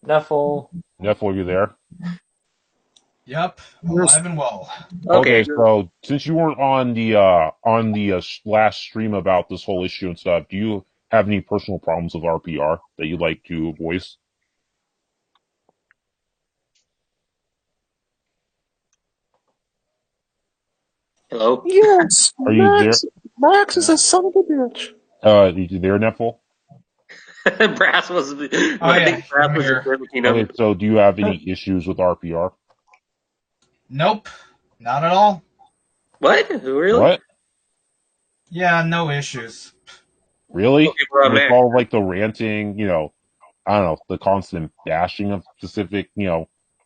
Neffel. Nephilim, are you there? Yep, Yes. alive and well. Okay, Okay, good. so since you weren't on the last stream about this whole issue and stuff, do you have any personal problems with RPR that you'd like to voice? Hello. Yes, Are you there? Max is a son of a bitch. You there, Nephil? Brass was, Oh I yeah, think Brass I'm was here. interpreting Okay, him. so do you have any issues with RPR? Nope, not at all. What? Really? What? Yeah, no issues. Really? Okay, bro, With Max. all like the ranting, I don't know, the constant bashing of specific,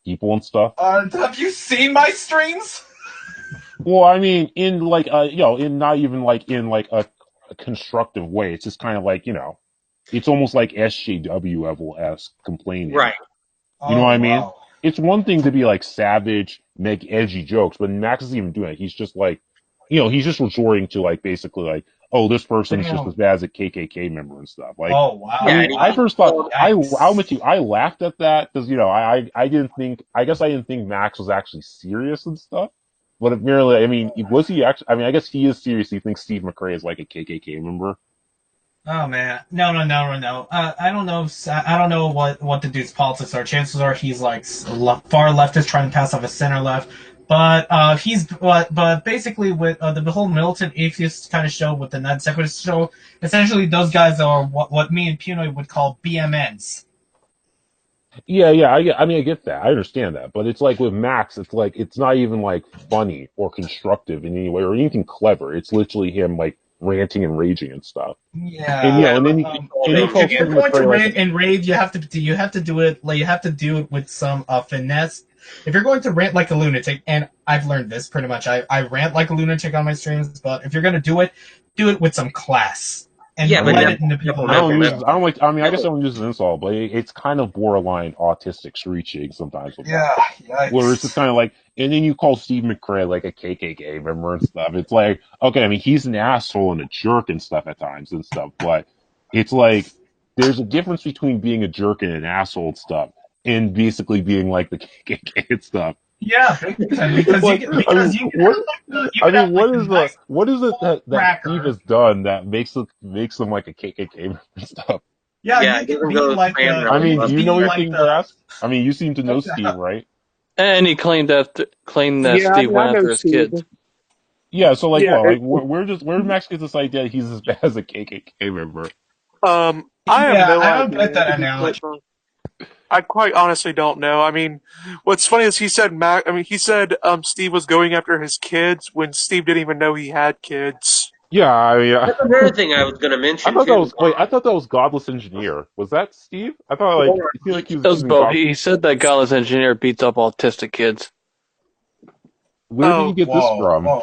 people and stuff. Have you seen my streams? Well, I mean, in like in not even like in like a constructive way. It's just kind of like, it's almost like SJW level esque complaining. Right. You know what Oh I mean? wow. It's one thing to be like savage, make edgy jokes, but Max isn't even doing it. He's just like, he's just resorting to like basically like, oh, this person's just as Damn. bad as a KKK member and stuff. Like, Oh I wow. Yeah, mean, and I he, first thought I'll admit Yikes. to you, I laughed at that because I didn't think I guess I didn't think Max was actually serious and stuff. But apparently, I mean, was he actually? I mean, I guess he is serious. He thinks Steve McRae is like a KKK member. Oh man, no. I don't know. I don't know what the dude's politics are. Chances are he's like far leftist trying to pass off as center left. But but basically with the whole militant atheist kind of show with the Ned Sequist show, essentially those guys are what me and Punoy would call BMNs. Yeah. I mean, I get that. I understand that. But it's like with Max, it's like it's not even like funny or constructive in any way or anything clever. It's literally him like ranting and raging and stuff. And Yeah, yeah, and but then he um, called and he if, him calls if Steve you're going to McRae like rant and rave, you have to do it like you have to do it with some finesse. If you're going to rant like a lunatic, and I've learned this pretty much, I rant like a lunatic on my streams, but if you're going to do it with some class and yeah, I but let mean, it into people I know. don't use Neville. I don't like I mean I guess I Neville. don't use an insult, but it's kind of borderline autistic screeching sometimes with Yeah, that. Where it's just yikes. kind of like, and then you call Steve McRae like a KKK member and stuff. It's like, okay, I mean he's an asshole and a jerk and stuff at times and stuff, but it's like there's a difference between being a jerk and an asshole and stuff, and basically being like the KKK and stuff. Yeah, big time It's because like, I mean, you could have like a nice what is it that Steve cracker. has done that makes him like a KKK member and stuff? Yeah, Yeah, you he could doesn't be go like fan I rallies. you mean, do could you be know like anything, Brass? I mean, you seem to know Steve, right? And he claimed that Yeah, I Steve mean, I went know after his Steve. kids. Yeah, so like, Yeah, well, like, where did Max get this idea that he's as bad as a KKK member? I have yeah, no I don't get idea. that To be quite analogy. frank. I quite honestly don't know. I mean, what's funny is he said he said Steve was going after his kids when Steve didn't even know he had kids. Yeah, I mean, That's another thing I was going to I mention thought that too. was wait. I thought that was Godless Engineer. Was that Steve? I thought like it seemed like he was That was accusing both. God. He said that Godless Engineer beats up autistic kids. Where did you Oh, get this Whoa, from?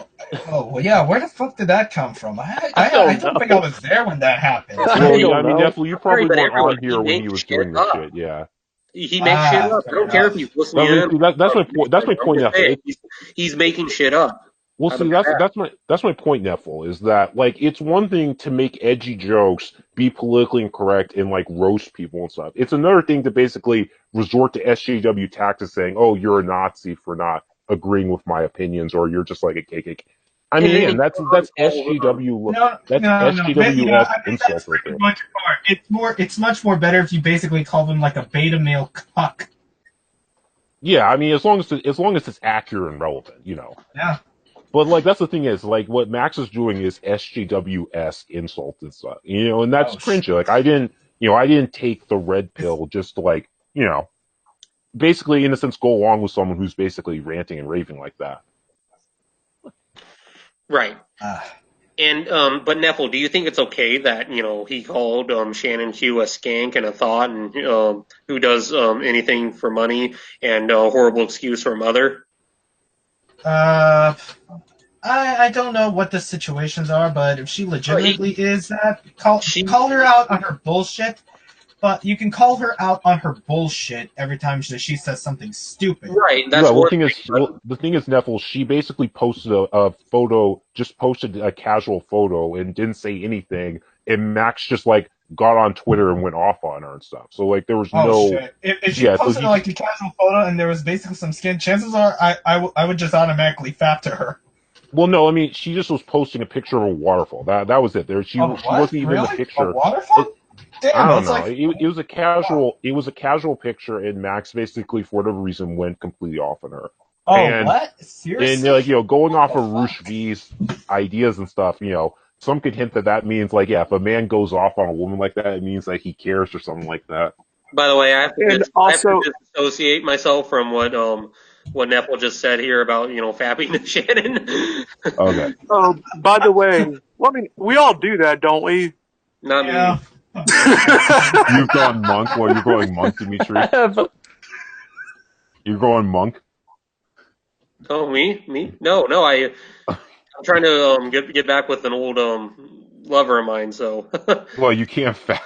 whoa, well, yeah. Where the fuck did that come from? I I don't don't think I know. was there when that happened. I Well, yeah, I don't mean, know. Neffel, you Sorry, probably but weren't everyone, on he here when he makes was shit doing this up. shit. Yeah. He makes shit up. I Fair don't care if enough. he's listening I mean, in. see, that's my point. That's my I'm point, just saying, Neffel. he's making shit up Well, out of see, his ass. that's my point, Neffel, is that like it's one thing to make edgy jokes, be politically incorrect, and like roast people and stuff. It's another thing to basically resort to SJW tactics, saying, "Oh, you're a Nazi for not agreeing with my opinions," or "You're just like a KKK." I And mean, then again, he goes on that's all, SJW, No, that's no, no. SJWS I think insult that's right like there. going too far. It's much more better if you basically call them like a beta male cuck. Yeah, I mean, as long as it's accurate and relevant, you know. Yeah. But like that's the thing is like what Max is doing is SJWS insult and stuff, you know, and that's Oh shit. cringy. Like I didn't take the red pill just to like, you know, basically in a sense go along with someone who's basically ranting and raving like that. right. Uh, And but Neffel, do you think it's okay that he called Shannon Hugh a skank and a thought and who does anything for money and a horrible excuse for a mother? uh, I don't know what the situations are, but if she He legitimately is that, she call her out on her bullshit. But you can call her out on her bullshit every time she says something stupid. right. Yeah, That's one thing. the thing is, Neffel, she basically posted a photo, just posted a casual photo and didn't say anything, and Max just like got on Twitter and went off on her and stuff. So like there was Oh no, shit! If she yeah, so posted he like a casual photo and there was basically some skin, chances are I would just automatically fap to her. Well, no, I mean she just was posting a picture of a waterfall. That was it. There, Oh she what? wasn't even in the Really? A picture. waterfall? I Damn, don't that's know. like It was a casual picture, and Max basically, for whatever reason, went completely off on her. oh And what? like Seriously? going What off the of Roosh fuck? V's ideas and stuff, some could hint that that means like, yeah, if a man goes off on a woman like that, it means like he cares or something like that. By the way, and I have to also, disassociate myself from what Neffel just said here about fapping to Shannon. Okay. oh, by the way, well, I mean, we all do that, don't we? Not me. Yeah. Yeah. You've gone monk. Well, you're going monk, I Dimitri. have. You're going monk. Oh, me? No, no. I'm trying to get back with an old lover of mine. So Well, you can't fap.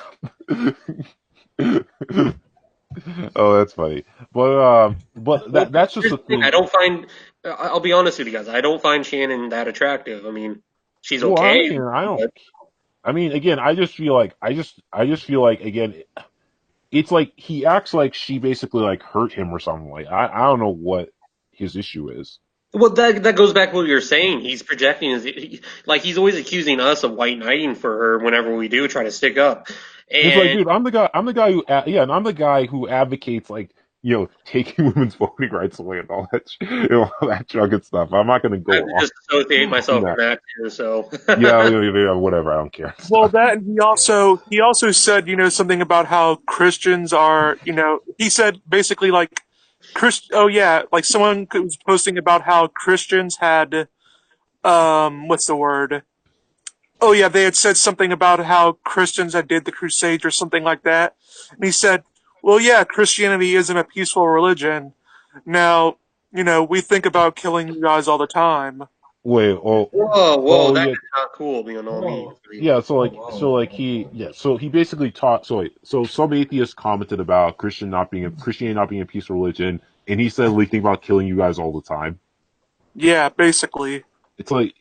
Oh, that's funny. But well, that's just here's the the thing. I thing. don't find. I'll be honest with you guys. I don't find Shannon that attractive. I mean, she's Well, okay. honestly, I don't. But I mean, again, I just feel like again, it's like he acts like she basically like hurt him or something. Like I don't know what his issue is. well, that goes back to what you're saying. He's projecting like he's always accusing us of white knighting for her whenever we do try to stick up. It's like, And dude, I'm the guy who, yeah, and I'm the guy who advocates like, taking women's voting rights away and all that, all that junk and stuff. I'm not gonna I have go to off disassociate on myself from that. that too. So Yeah, whatever. I don't care. Well, that and he also said, something about how Christians are, he said basically like oh yeah, like someone was posting about how Christians had what's the word? Oh yeah, they had said something about how Christians had did the Crusades or something like that. And he said, "Well, yeah, Christianity isn't a peaceful religion. Now, we think about killing you guys all the time." Wait, whoa, oh that yeah, is not cool. Being on me. Whoa. yeah. Whoa, whoa, whoa, So he basically taught. So some atheists commented about Christianity not being a peaceful religion, and he said we think about killing you guys all the time. Yeah, basically. It's like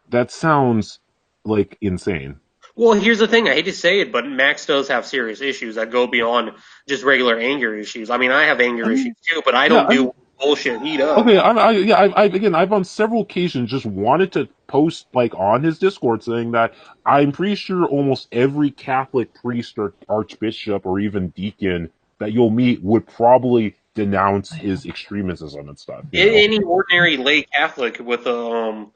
that sounds like insane. Well, here's the thing. I hate to say it, but Max does have serious issues that go beyond just regular anger issues. I mean, I have I anger issues mean, too, but I yeah, don't do bullshit he does. okay, again, I've on several occasions just wanted to post like on his Discord saying that I'm pretty sure almost every Catholic priest or archbishop or even deacon that you'll meet would probably denounce his extremism and stuff. Any ordinary lay Catholic with a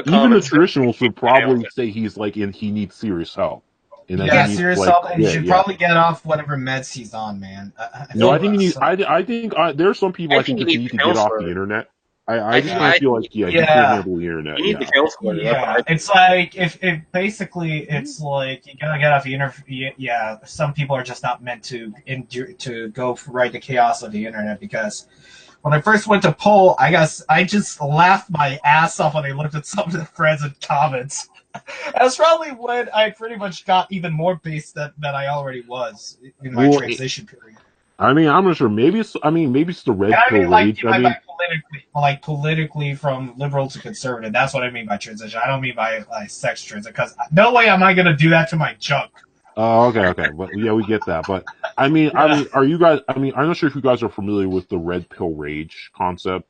Even common the sense traditionalists would would denounce probably it. say he's like he needs serious help and that he Yeah, Yeah. needs serious like help, and you should yeah. probably get off whatever meds he's on, man. I No, feel I think he needs. so. I think there are some people I I think think he just needs need a to get off the counselor. internet. I I just think kind of I feel think like, yeah, he can't Yeah. handle the internet. you need the Yeah. counselor. That's what Yeah, I think. it's like if basically it's like you gotta get off the internet. Yeah, some people are just not meant to endure to go right the chaos of the internet because when I first went to poll, I just laughed my ass off when I looked at some of the friends and comments. That's probably when I pretty much got even more based than I already was in my Well, transition period. I mean, I'm not sure. Maybe it's the And red I mean, pill like, rage. I by mean, politically from liberal to conservative. That's what I mean by transition. I don't mean by like sex transition because no way am I gonna do that to my junk. oh, okay, but yeah, we get that. But Yeah. are you guys? I mean, I'm not sure if you guys are familiar with the red pill rage concept.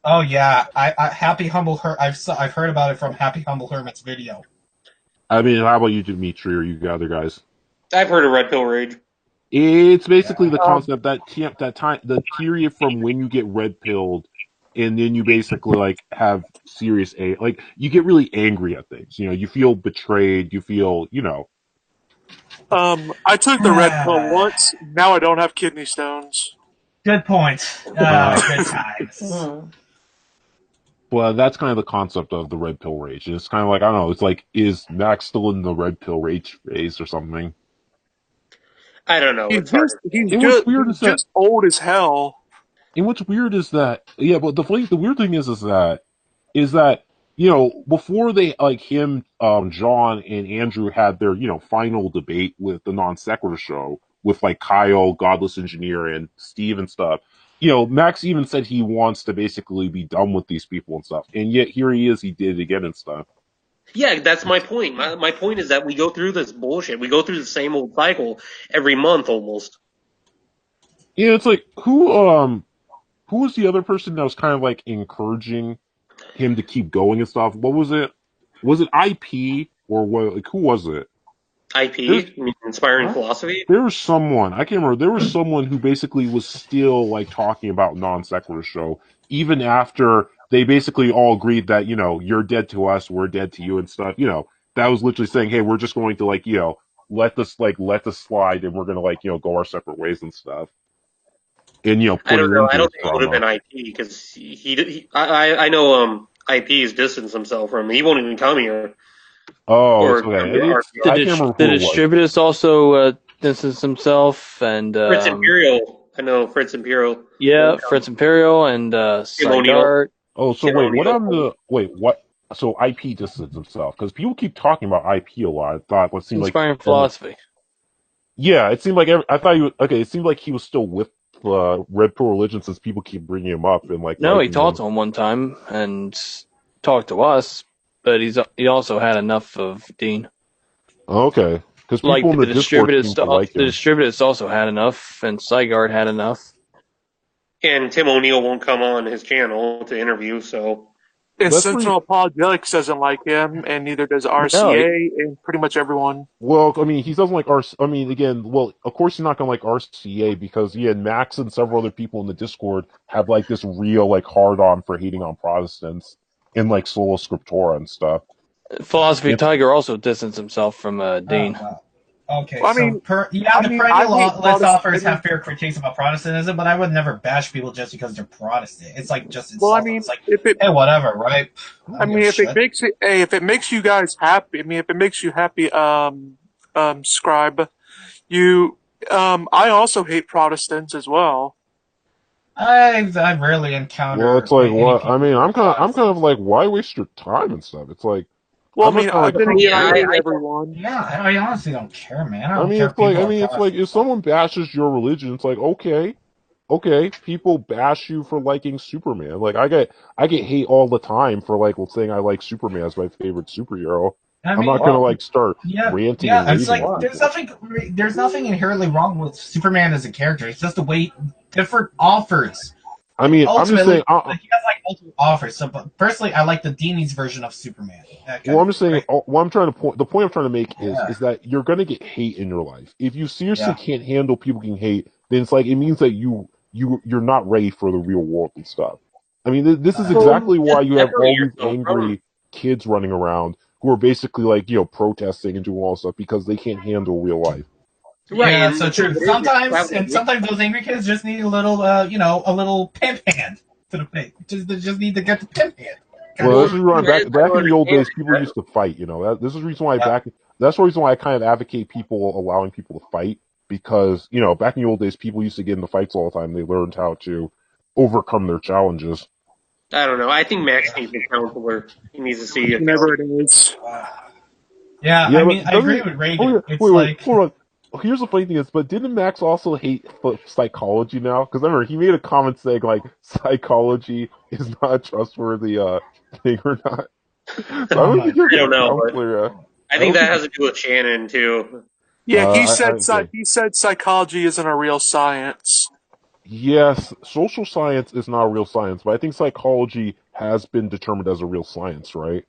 Oh yeah. Happy Humble I've heard about it from Happy Humble Hermit's video. I mean, how about you, Dimitri, or you other guys? I've heard of red pill rage. It's basically Yeah. the concept that time, the period from when you get red pilled, and then you basically like have like you get really angry at things. You know, you feel betrayed. You feel, I took the red pill once. Now I don't have kidney stones. Good point. uh, Good times. Well, that's kind of the concept of the red pill rage. It's kind of like, I don't know. It's like, is Max still in the red pill rage phase or something? I don't know. It's hard. And what's weird he's is that, just old as hell. yeah. But the weird thing is that before they like him, John and Andrew had their final debate with the non sequitur show with like Kyle, Godless Engineer, and Steve and stuff. Max even said he wants to basically be done with these people and stuff, and yet here he is. He did it again and stuff. Yeah, that's my point. My point is that we go through this bullshit. We go through the same old cycle every month almost. Yeah, it's like who was the other person that was kind of like encouraging him to keep going and stuff? What was it? Was it IP or what? Like who was it? There's IP, inspiring philosophy. there was someone I can't remember. There was someone who basically was still like talking about non sequitur show even after they basically all agreed that you're dead to us, we're dead to you and stuff. That was literally saying, hey, we're just going to let this slide and we're gonna go our separate ways and stuff. And I put don't it know. I into don't his think it would have drama. been IP because I know IP has distanced himself from me. He won't even come here Oh, it's or come to okay. our I can't remember The who it was. distributist also distance himself and Fritz Imperial. I know Fritz Imperial yeah, won't come. Fritz Imperial and Tim O'Neill. Sygart. Oh, so Tim wait, what O'Neill. on the wait, what? So IP distanced himself because people keep talking about IP a lot. I thought what seemed like Inspiring almost, philosophy. yeah, it seemed like I thought okay. It seemed like he was still with Red Pill Religion since people keep bringing him up and like No, he liking talked him. to him one time and talked to us, but he also had enough of Dean. Okay, because Like people in the Discord seem to like the him. distributist also had enough, and Sygart had enough. And Tim O'Neill won't come on his channel to interview, so And That's pretty. Central Apologetics doesn't like him, and neither does No, RCA, and pretty much everyone. Well, I mean, he doesn't like I mean, again, well, of course he's not gonna like RCA because he and Max and several other people in the Discord have like this real like hard on for hating on Protestants in like Sola Scriptura and stuff. Philosophy Yep. Tiger also distanced himself from Dean. Wow. Okay, I so mean, the I perennial hate list offers Protestant. have fair critiques about Protestantism, but I would never bash people just because they're Protestant. It's like just Well, I insult them. mean, It's like, hey, whatever, right? I don't give a if it shit. makes it, hey, if it makes you guys happy, if it makes you happy, Scribe, you, I also hate Protestants as well. I've rarely Well, it's encountered like any what I people mean. who are I'm kind of Protestant. like, why waste your time and stuff? It's like Well, I'm not kind of like. then again, yeah, I hate I everyone. Yeah, I honestly don't care, man. I I don't mean, care if it's like people I are mean, it's like Protestant. if someone bashes your religion, it's like okay, people bash you for liking Superman. Like I get hate all the time for like saying I like Superman as my favorite superhero. I I'm not mean, gonna like start yeah, ranting and yeah. It's raving like at people. there's nothing inherently wrong with Superman as a character. It's just the way different offers. I mean, I'm just saying. Ultimately, like, he has like multiple offers. So, but personally, I like the Dini's version of Superman. That kind Well, I'm of just saying. right. What I'm trying to point. The point I'm trying to make is Yeah, is that you're gonna get hate in your life. If you seriously yeah. can't handle people getting hate, then it's like it means that you're not ready for the real world and stuff. I mean, this is Uh, exactly why you have separate all these yourself from him. angry kids running around who are basically like protesting and doing all this stuff because they can't handle real life. Right, Yeah, that's and so the thing true. is, Sometimes those angry kids just need a little, a little pimp hand. to the face. Just need to get the tip hand. Well, this is why I back don't in the old understand days, people used to fight. This is the reason why Yeah. That's the reason why I kind of advocate people allowing people to fight because back in the old days, people used to get into fights all the time. They learned how to overcome their challenges. I don't know. I think Max needs a counselor. He needs to see a Whenever counselor. it is. Yeah, Yeah, I but mean, I agree doesn't with oh Reagan. yeah, It's wait, like, hold on. Here's the funny thing is, but didn't Max also hate psychology now? Because I remember he made a comment saying like psychology is not a trustworthy thing or not. So I oh don't my think he'll I get a don't know, but counselor. I I think don't that think. has to do with Shannon too. Yeah, Okay. he said psychology isn't a real science. Yes, social science is not a real science, but I think psychology has been determined as a real science, right?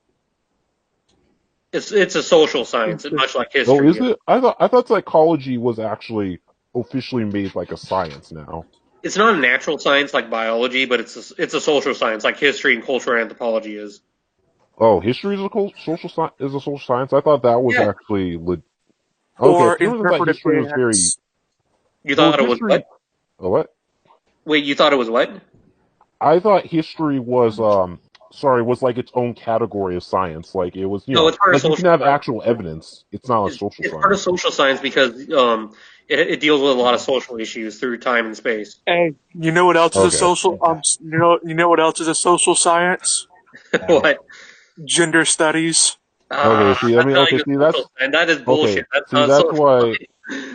It's a social science, much like Oh, history is is. it? I thought psychology was actually officially made like a science now. It's not a natural science like biology, but it's a social science like history and cultural anthropology is. Oh, history is a social science. Is a social science. I thought that was Yeah, actually okay. Or For some reason, I thought interpretive history was very dance. you well. thought it was what? History. Oh, what? Wait, you thought it was what? I thought history was sorry was like its own category of science. Like it was No, it's part of like you can social have science. actual evidence. It's not a social It's part of science. social science because it deals with a lot of social issues through time and space. Hey, you know what else is a Okay. social you know what else is a social science? What? Gender studies. Okay. See, I That's mean, not okay. even See, social that's science. That is okay. bullshit. That's See, not that's social why. science.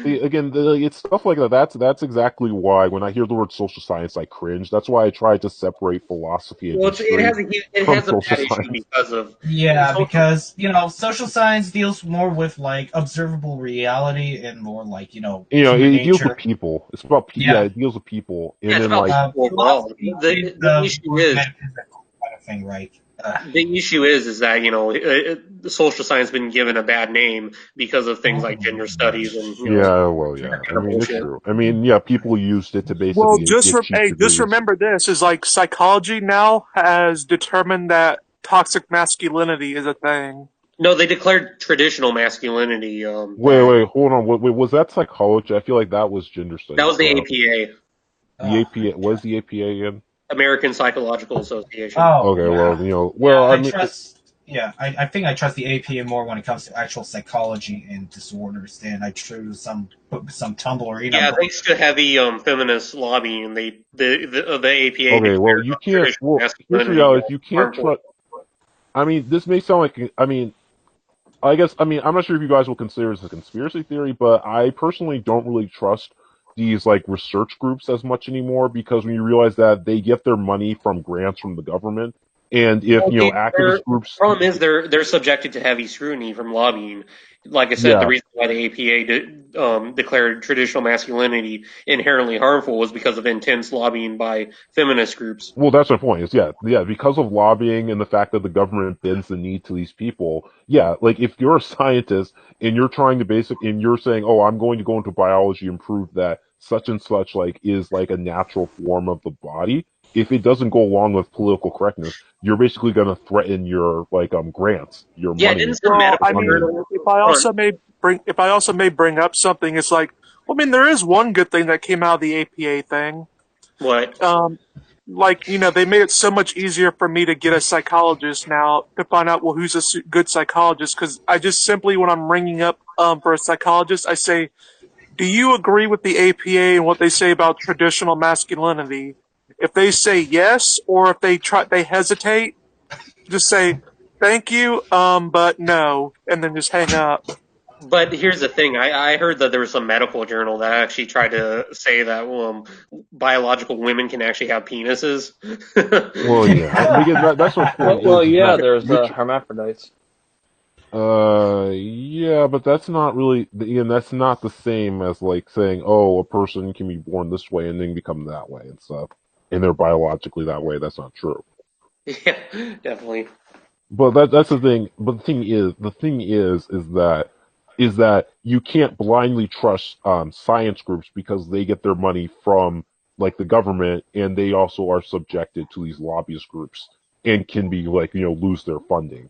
See, again, it's stuff like that. That's exactly why when I hear the word social science, I cringe. That's why I try to separate philosophy and Well, it history has it from has a social bad issue science. because of yeah, social. because social science deals more with like observable reality and more like It, human it deals with nature. people. It's about yeah, Yeah, it deals with people, Yeah, and it's then about like people overall. philosophy is The issue more is metaphysical kind of thing, right? the issue is that the social science has been given a bad name because of things like gender studies and yeah, well, that yeah. I kind of mean, it's bullshit. true. I mean, yeah, people used it to Well, basically get cheap just degrees. remember this is like psychology now has determined that toxic masculinity is a thing. No, they declared traditional masculinity Wait, bad. wait, hold on. Wait, was that psychology? I feel like that was gender That studies, was the bro. APA, The Uh, APA, what is the APA again? American Psychological Association. oh Okay, yeah, well, yeah. well, I I mean, trust. Yeah, I think I trust the APA more when it comes to actual psychology and disorders than I true some Tumblr Yeah, book. thanks to heavy feminist lobbying, the APA okay, well, declared you can't. traditional Well, here's the masculinity reality: you can't harmful. trust. I mean, this may sound like. I mean, I guess. I mean, I'm not sure if you guys will consider this a conspiracy theory, but I personally don't really trust these like research groups as much anymore because when you realize that they get their money from grants from the government, and if Well, activist the groups, problem is they're subjected to heavy scrutiny from lobbying. Like I said, the yeah, reason why the APA declared traditional masculinity inherently harmful was because of intense lobbying by feminist groups. well, that's my point. Is yeah, because of lobbying and the fact that the government bends the knee to these people. Yeah, like if you're a scientist and you're trying to and you're saying, oh, I'm going to go into biology and prove that such and such like is like a natural form of the body. If it doesn't go along with political correctness, you're basically going to threaten your like grants, your Yeah, money didn't some Well, medical I to fund mean, them. journal front? if I also may bring up something, it's like, well, I mean, there is one good thing that came out of the APA thing. What? Um, like, they made it so much easier for me to get a psychologist now to find out, well, who's a good psychologist. Cause I just simply, when I'm ringing up, for a psychologist, I say, do you agree with the APA and what they say about traditional masculinity? If they say yes, or if they hesitate, just say, thank you, but no, and then just hang up. But here's the thing. I heard that there was some medical journal that actually tried to say that biological women can actually have penises. Well, yeah, because that's my point Well, is yeah, that there's which hermaphrodites. yeah, but that's not really, again, that's not the same as like saying, oh, a person can be born this way and then become that way and stuff, and they're biologically that way. That's not true. Yeah, definitely. But that's the thing. But the thing is that you can't blindly trust science groups because they get their money from like the government, and they also are subjected to these lobbyist groups and can be like lose their funding.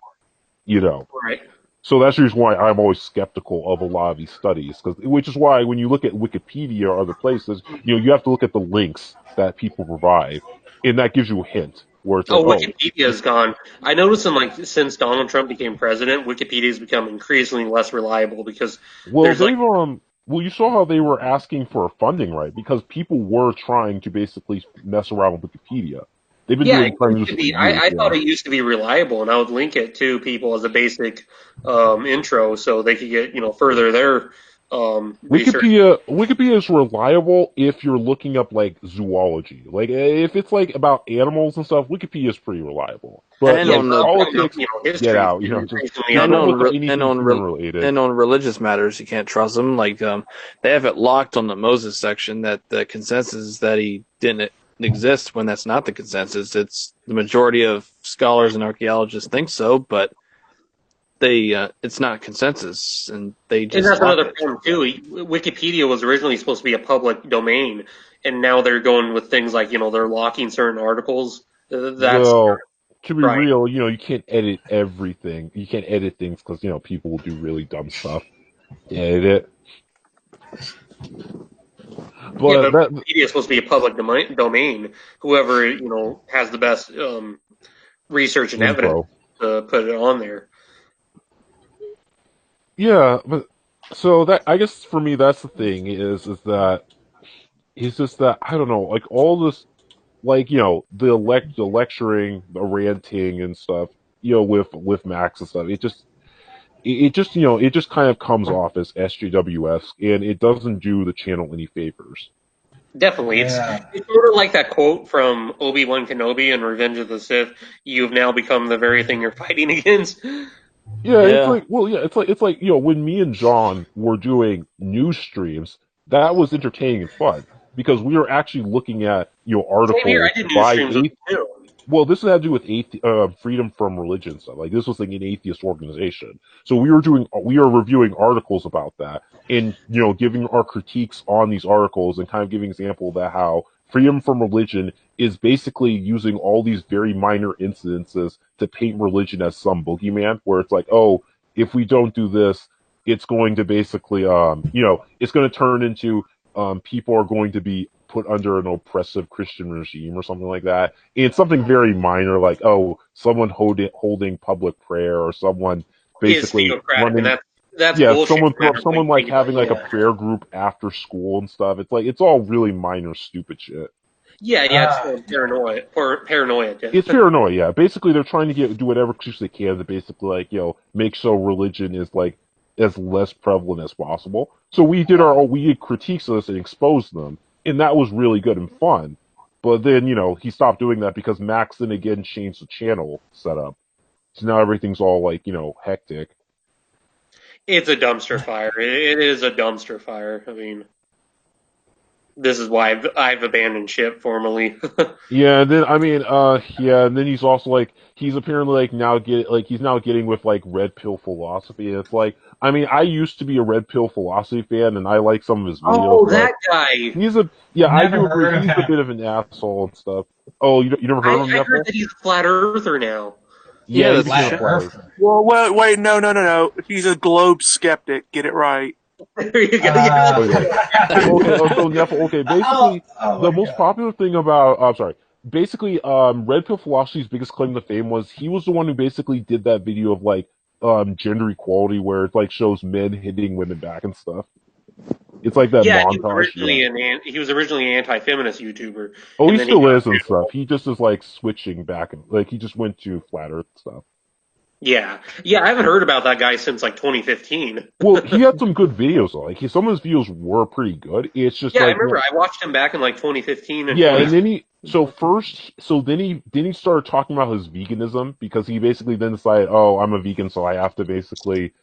You know. Right. So that's the reason why I'm always skeptical of a lot of these studies, which is why when you look at Wikipedia or other places, you have to look at the links that people provide, and that gives you a hint where it's like, Oh, oh, Wikipedia's gone. I noticed since Donald Trump became president, Wikipedia's become increasingly less reliable because well, there's like well, you saw how they were asking for funding, right? Because people were trying to basically mess around with Wikipedia. They've been yeah, doing it trying to do used this to for be. years, I yeah. thought it used to be reliable, and I would link it to people as a basic intro so they could get further their research. Wikipedia is reliable if you're looking up like zoology. Like if it's like about animals and stuff, Wikipedia is pretty reliable. But And Yeah, like on but the I'm talking about politics, get history. out. Just Increasingly just and don't on look up re- anything human related. and on religious matters, you can't trust them. Like they have it locked on the Moses section that the consensus is that he didn't exist when that's not the consensus. It's the majority of scholars and archaeologists think so, but it's not consensus, and they And just that's lock another it. problem too. Wikipedia was originally supposed to be a public domain, and now they're going with things like they're locking certain articles. That's Well, to be right. real, you can't edit everything. You can't edit things because people will do really dumb stuff. To edit it, Yeah, but but that Wikipedia is supposed to be a public domain. Whoever has the best research and evidence info. to put it on there. Yeah, but so that I guess for me that's the thing is that it's just that I don't know, like all this, like the lecturing, the ranting and stuff, with Max and stuff. It just it just kind of comes off as SJWS, and it doesn't do the channel any favors. Definitely, Yeah. it's sort of like that quote from Obi-Wan Kenobi in Revenge of the Sith. You've now become the very thing you're fighting against. Yeah, it's Yeah, like, well, yeah, it's like when me and John were doing news streams, that was entertaining and fun because we were actually looking at Same here. articles I did news by streams with you too. well, this had to do with freedom from religion stuff. Like this was like an atheist organization, so we are reviewing articles about that, and giving our critiques on these articles, and kind of giving example of that how freedom from religion is basically using all these very minor incidences to paint religion as some boogeyman, where it's like, oh, if we don't do this, it's going to basically, it's going to turn into people are going to be put under an oppressive Christian regime or something like that. It's something very minor, like someone holding public prayer, or someone Is basically theocratic, and running. that's Yeah, bullshit. No matter what someone you like think about having it. like a prayer group after school and stuff. It's like it's all really minor, stupid shit. Yeah, it's paranoia. Paranoia. It's paranoia, yeah. Basically, they're trying to do whatever excuse they can to basically like make so religion is like as less prevalent as possible. So we did critiques of this and exposed them, and that was really good and fun. But then he stopped doing that because Max then again changed the channel setup, so now everything's all like hectic. It's a dumpster fire. It is a dumpster fire. I mean, this is why I've abandoned ship formally. Yeah, and then I mean, yeah, and then he's also like he's apparently like he's now getting with like red pill philosophy. And it's like I mean, I used to be a red pill philosophy fan, and I like some of his videos, Oh, but that guy. yeah, I Never do agree, heard of he's a him. bit of an asshole and stuff. Oh, you never heard of him, I heard Nepal? that he's a flat earther now. Yeah, yeah. he That's became a Flat sh- flat earther. Earther. Well, wait, no. He's a globe skeptic. Get it right. There you go. Yeah, Okay, okay, so Nepal. Okay, oh, basically, oh the my most god. popular thing about, I'm sorry. Basically, Red Pill Philosophy's biggest claim to fame was he was the one who basically did that video of like gender equality where it like shows men hitting women back and stuff. It's like that yeah. montage. Yeah. He was originally an anti-feminist YouTuber, Oh, and he then he still got is and stuff. He just is like switching back and like he just went to flat Earth stuff. yeah. I haven't heard about that guy since like 2015. Well, he had some good videos though. Like some of his videos were pretty good. It's just Yeah, I like remember I watched him back in like 2015 and yeah, and 20. then he started talking about his veganism because he basically then decided, oh, I'm a vegan, so I have to basically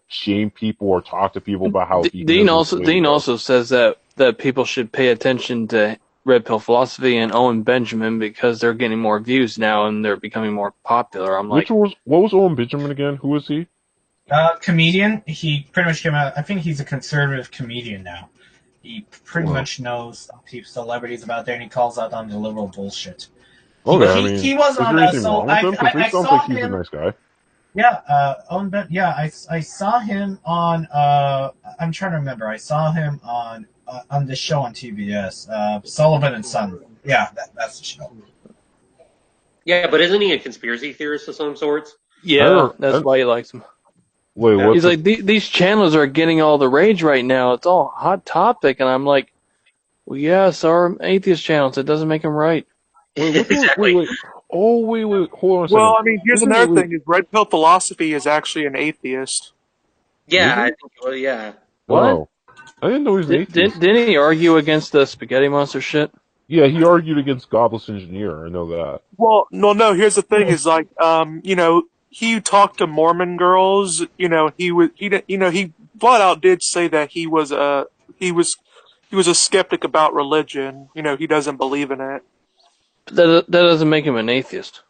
shame people or talk to people about how veganism is the way to Dean go. also says that people should pay attention to Red Pill Philosophy and Owen Benjamin because they're getting more views now and they're becoming more popular. I'm like, What was Owen Benjamin again? Who was he? Comedian. He pretty much came out. I think he's a conservative comedian now. He pretty Wow. much knows celebrities about there, and he calls out on the liberal bullshit. Okay, I He mean, was is on there that, anything so wrong with him? Because he I sounds saw like he's a him. nice guy. Yeah, Owen Ben. Yeah, I saw him on. I'm trying to remember. I saw him on this show on TBS, Sullivan and Son. Yeah, that's the show. Yeah, but isn't he a conspiracy theorist of some sorts? I Yeah, don't. that's why he likes him. Wait, Yeah. He's what's it? like, these channels are getting all the rage right now. It's all hot topic. And I'm like, well, yeah, so are atheist channels. It doesn't make them right. Wait, what the? Exactly. Wait. Oh, wait. Hold on a second. Well, I mean, here's Isn't it? another Wait, thing: is red pill philosophy is actually an atheist. is Yeah, I he? think. Well, yeah. What? Oh, I didn't know he was an atheist. Didn't he argue against the spaghetti monster shit? Yeah, he argued against Godless Engineer. I know that. Well, no. Here's the thing: is like, he talked to Mormon girls. He flat out did say that he was he was a skeptic about religion. He doesn't believe in it. That doesn't make him an atheist.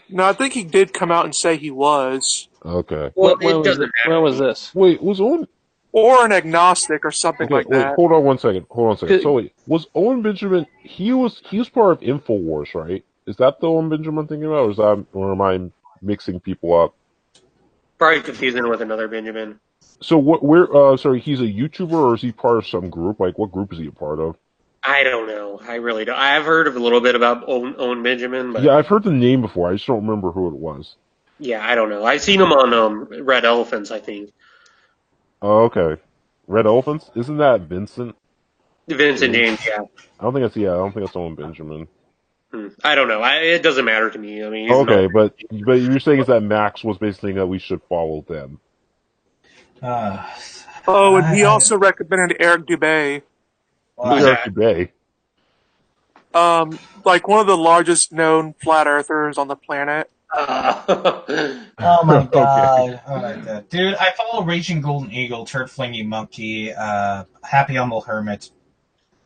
No, I think he did come out and say he was, Okay. Well, When it was doesn't when matter to was me. this? Wait, was Owen? or an agnostic or something Okay, like wait. that. Hold on one second. Hold on a second. So 'Cause- wait, was Owen Benjamin? He was part of Infowars, right? Is that the Owen Benjamin I'm thinking about, or am I mixing people up? Probably confusing it with another Benjamin. So what? Where? Sorry, he's a YouTuber, or is he part of some group? Like, what group is he a part of? I don't know. I really don't. I've heard of a little bit about Owen Benjamin, Yeah, but I've heard the name before. I just don't remember who it was. yeah, I don't know. I've seen him on Red Elephants, I think. Oh, okay. Red Elephants? Isn't that Vincent Vincent James? James, yeah. I don't think that's I don't think that's Owen Benjamin. I don't know. It doesn't matter to me. I mean, he's not. Okay, but you're saying is that Max was basically saying that we should follow them. Uh, Oh, and he I also recommended Eric Dubay, Who's Who's why? Eric that? today? like one of the largest known flat earthers on the planet. Oh my Okay. god. Oh my god. Dude, I follow Raging Golden Eagle, Turd Flinging Monkey, Happy Humble Hermit.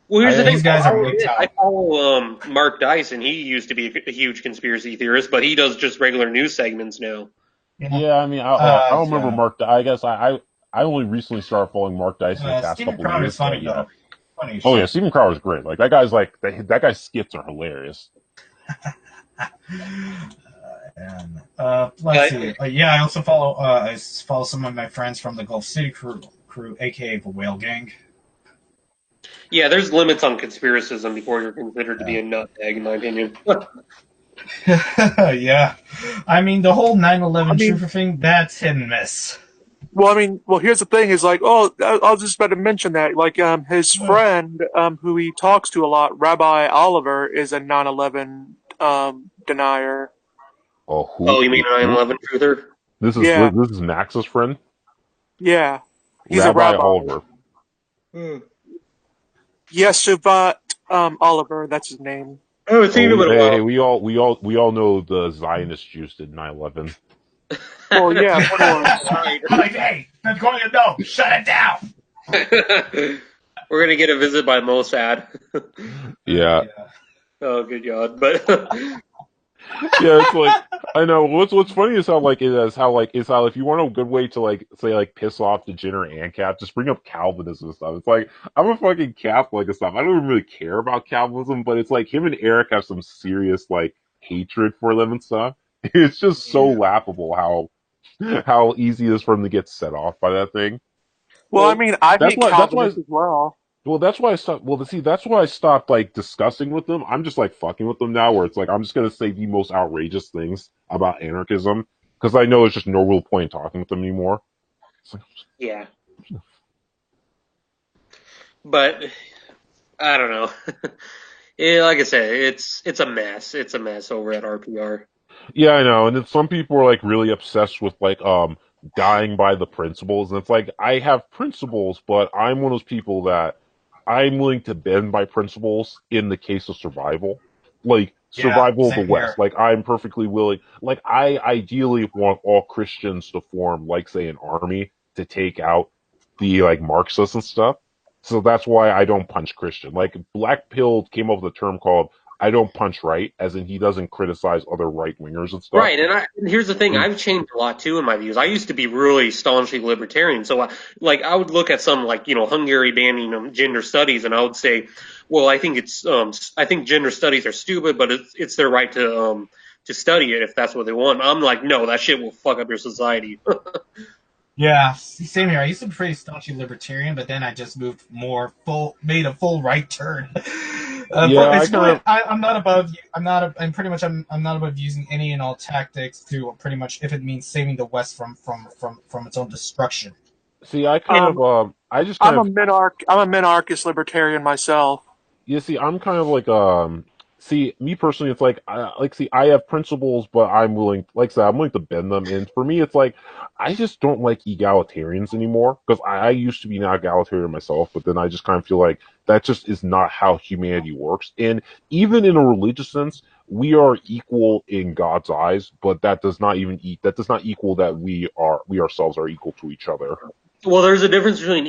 Well, here's the thing. These guys are I'll really admit, I top. follow Mark Dyson. He used to be a huge conspiracy theorist, but he does just regular news segments now. You know? Yeah, I mean, I don't remember Yeah. Mark. I guess I only recently started following Mark Dyson in the past Stephen couple of Crowder is years, funny but yeah. though. Funny as Oh yeah, shit. Stephen Crowder's great. Like that guy's like that guy's skits are hilarious. And But let's see. Yeah, I also follow some of my friends from the Gulf City crew, aka the Whale Gang. yeah, there's limits on conspiracism before you're considered to be a nutbag, in my opinion. Yeah, I mean the whole 9/11 I mean, truther thing, that's hit and miss. here's the thing: is like, I was just about to mention that, like, his friend, who he talks to a lot, Rabbi Oliver, is a 9/11 denier. Oh, Oh, you mean who? 9/11 truther? Yeah, This is Max's friend, yeah, he's a Rabbi rabbi. Oliver. Yes, Shavat Oliver, that's his name. I haven't Oh, seen him in a hey, while. we all know the Zionist Jews did 9/11. Well, yeah, of course. Right. Like, hey, that's going to no, shut it down. We're gonna get a visit by Mossad. Yeah, Oh, good God! But yeah, it's like I know what's funny is how if you want a good way to like say like piss off degenerate ANCAP, just bring up Calvinism and stuff. It's like I'm a fucking Catholic and stuff. I don't even really care about Calvinism, but it's like him and Eric have some serious like hatred for them and stuff. It's just so Yeah. laughable how easy it is for him to get set off by that thing. Well, I well, mean, I That's hate why that's why Calvinists as well. that's why I stopped. Well, see, that's why I stopped like discussing with them. I'm just like fucking with them now, where it's like I'm just gonna say the most outrageous things about anarchism because I know there's just no real point in talking with them anymore. It's like, yeah. But I don't know. Yeah, like I said, it's a mess. It's a mess over at RPR. yeah, I know. And then some people are like really obsessed with like dying by the principles, and it's like I have principles, but I'm one of those people that I'm willing to bend by principles in the case of survival. Like Yeah, survival of the same West. here. Like I'm perfectly willing like I ideally want all Christians to form like say an army to take out the like Marxists and stuff. So that's why I don't punch Christian. Like Black Pill came up with a term called I don't punch right, as in he doesn't criticize other right wingers and stuff. Right, and here's the thing: And I've changed a lot too in my views. I used to be really staunchly libertarian, so I would look at some like Hungary banning gender studies, and I would say, well, I think gender studies are stupid, but it's their right to study it if that's what they want. I'm like, no, that shit will fuck up your society. Yeah, same here. I used to be pretty staunchy libertarian, but then I just made a full right turn. Yeah, I It's kind fine. of I'm not above. I'm pretty much. I'm not above using any and all tactics to pretty much if it means saving the West from its own destruction. see. I just kind I'm of I'm a minarchist libertarian myself. Yeah, see, I'm kind of like see, me personally, it's like see, I have principles, but I'm willing, like I said, I'm willing to bend them. And for me, it's like I just don't like egalitarians anymore because I used to be an egalitarian myself, but then I just kind of feel like that just is not how humanity works. And even in a religious sense, we are equal in God's eyes, but that does not equal that we ourselves are equal to each other. Well, there's a difference between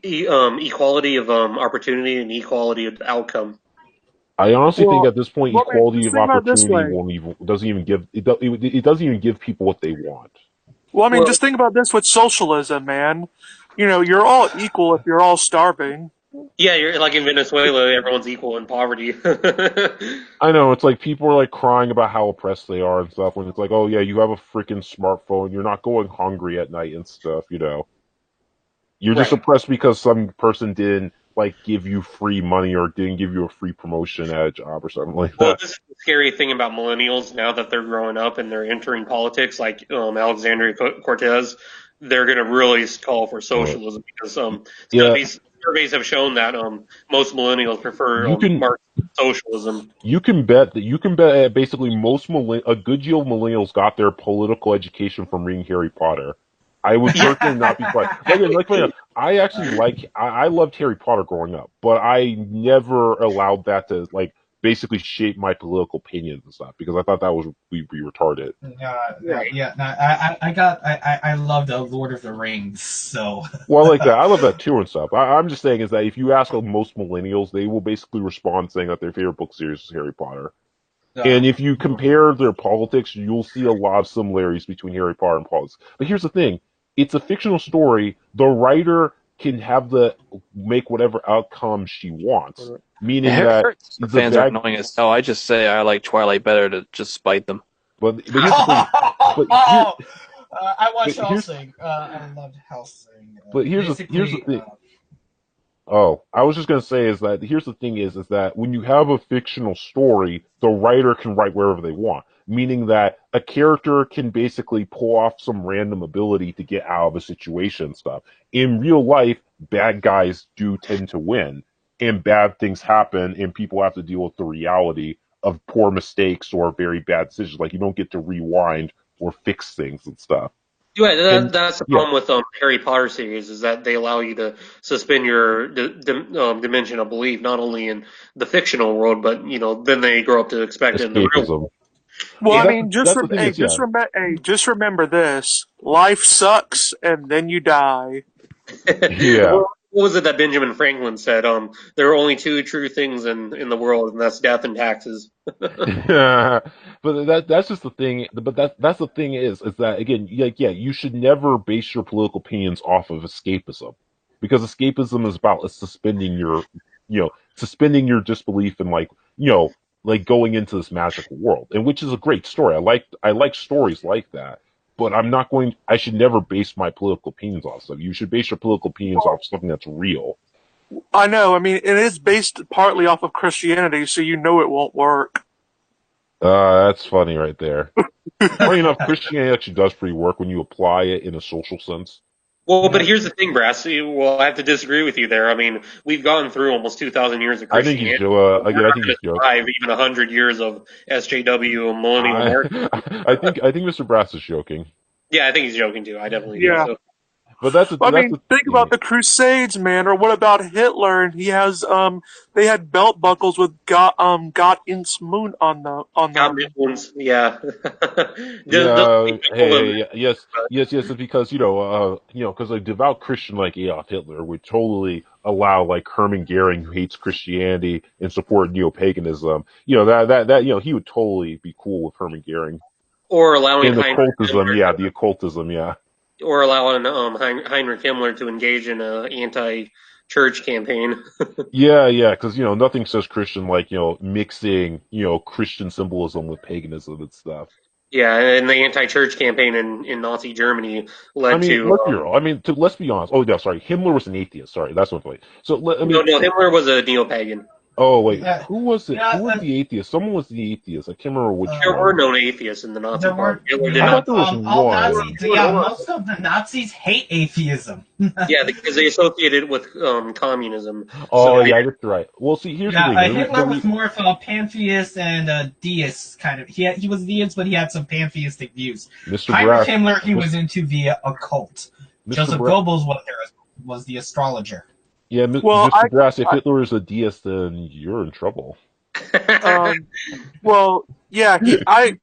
equality of opportunity and equality of outcome. I honestly think Well, at this point, well, man, equality just of think about it this opportunity way. won't even doesn't even give it doesn't even give people what they want. Well, I mean, Well, just think about this with socialism, man. You know, you're all equal if you're all starving. yeah, you're like in Venezuela, everyone's equal in poverty. I know it's like people are like crying about how oppressed they are and stuff when it's like, oh yeah, you have a freaking smartphone, you're not going hungry at night and stuff, you know. You're just Right. oppressed because some person didn't like give you free money or didn't give you a free promotion at a job or something like Well, that. this is the scary thing about millennials now that they're growing up and they're entering politics, like Alexandria Cortez, they're going to really call for Uh, socialism because yeah, surveys have shown that most millennials prefer you can Marxist socialism. you can bet basically a good deal of millennials got their political education from reading Harry Potter. I would Yeah, personally not be quite I actually I loved Harry Potter growing up, but I never allowed that to like basically shape my political opinions and stuff because I thought that was be retarded. right. Yeah. No, I love the Lord of the Rings. So Well, I like that. I love that too and stuff. I'm just saying is that if you ask most millennials, they will basically respond saying that their favorite book series is Harry Potter. And if you compare their politics, you'll see a lot of similarities between Harry Potter and politics. But here's the thing: it's a fictional story. The writer can have the make whatever outcome she wants, meaning that Harry Potter the fans are bad. annoying as hell. I just say I like Twilight better to just spite them. But here's the thing. But here I but watched here's Hellsing. I loved Hellsing. but here's the Basically, thing. Oh, I was just gonna say is that here's the thing is that when you have a fictional story, the writer can write wherever they want, meaning that a character can basically pull off some random ability to get out of a situation and stuff. In real life, bad guys do tend to win, and bad things happen, and people have to deal with the reality of poor mistakes or very bad decisions. Like you don't get to rewind or fix things and stuff. Yeah, And that's the yeah, problem with Harry Potter series is that they allow you to suspend your dimension of belief not only in the fictional world, but then they grow up to expect it in the real world. escapism. Well, But I Yeah, mean, that's the thing is, yeah. just remember this: life sucks, and then you die. Yeah, what was it that Benjamin Franklin said? There are only two true things in the world, and that's death and taxes. but that's just the thing. But that's the thing is that again, like yeah, you should never base your political opinions off of escapism, because escapism is about suspending your, suspending your disbelief in like like going into this magical world, and which is a great story. I like stories like that. But I'm not going. I should never base my political opinions off stuff. You should base your political opinions off something that's real. I know. I mean, it is based partly off of Christianity, so you know it won't work. That's funny right there. Funny enough, Christianity actually does pretty work when you apply it in a social sense. Well, but here's the thing, Brass. Well, I have to disagree with you there. I mean, we've gone through almost 2,000 years of I think he's Christianity. We're again. I not think going he's to joking. survive even 100 years of SJW and millennial I mark. I think Mr. Brass is joking, Yeah, I think he's joking too. I definitely do. Yeah. So, but I that's mean, a think about the Crusades, man. Or what about Hitler? And he has they had belt buckles with "Gott ins Mund" on God them. ones, yeah. Doesn't yeah. equal them. Yes. It's because because a devout Christian like Adolf Hitler would totally allow like Hermann Goering, who hates Christianity and support neo paganism. He would totally be cool with Hermann Goering Or allowing and Heinrich occultism. Himmler Yeah, the occultism. Yeah. or allowing Heinrich Himmler to engage in a anti-church campaign. Yeah, yeah, because nothing says Christian like mixing Christian symbolism with paganism and stuff. Yeah, and the anti-church campaign in Nazi Germany I led mean, to let's be real. I mean, let's be honest. Oh, no, sorry. Himmler was an atheist. Sorry, that's one point. So, I no, mean, no, Himmler was a neo-pagan. oh, wait. Yeah, Who was it? Who yeah, was the atheist? Someone was the atheist. I can't remember which There were one. no atheists in the Nazi there party. were Hitler did I not. thought there was all one. Nazis. Yeah, most of the Nazis hate atheism. Yeah, because they associated it with communism. Oh, So yeah, that's right. Well, see, here's the Yeah, thing. Hitler was more of a pantheist and a deist kind of. He was deist, but he had some pantheistic views. Mr. Heinrich Brass, Himmler, he was into the occult. Mr. Joseph Brass, Goebbels was the astrologer. yeah, Well, Mr. Brass, if Hitler is a deist, then you're in trouble. Well, yeah, I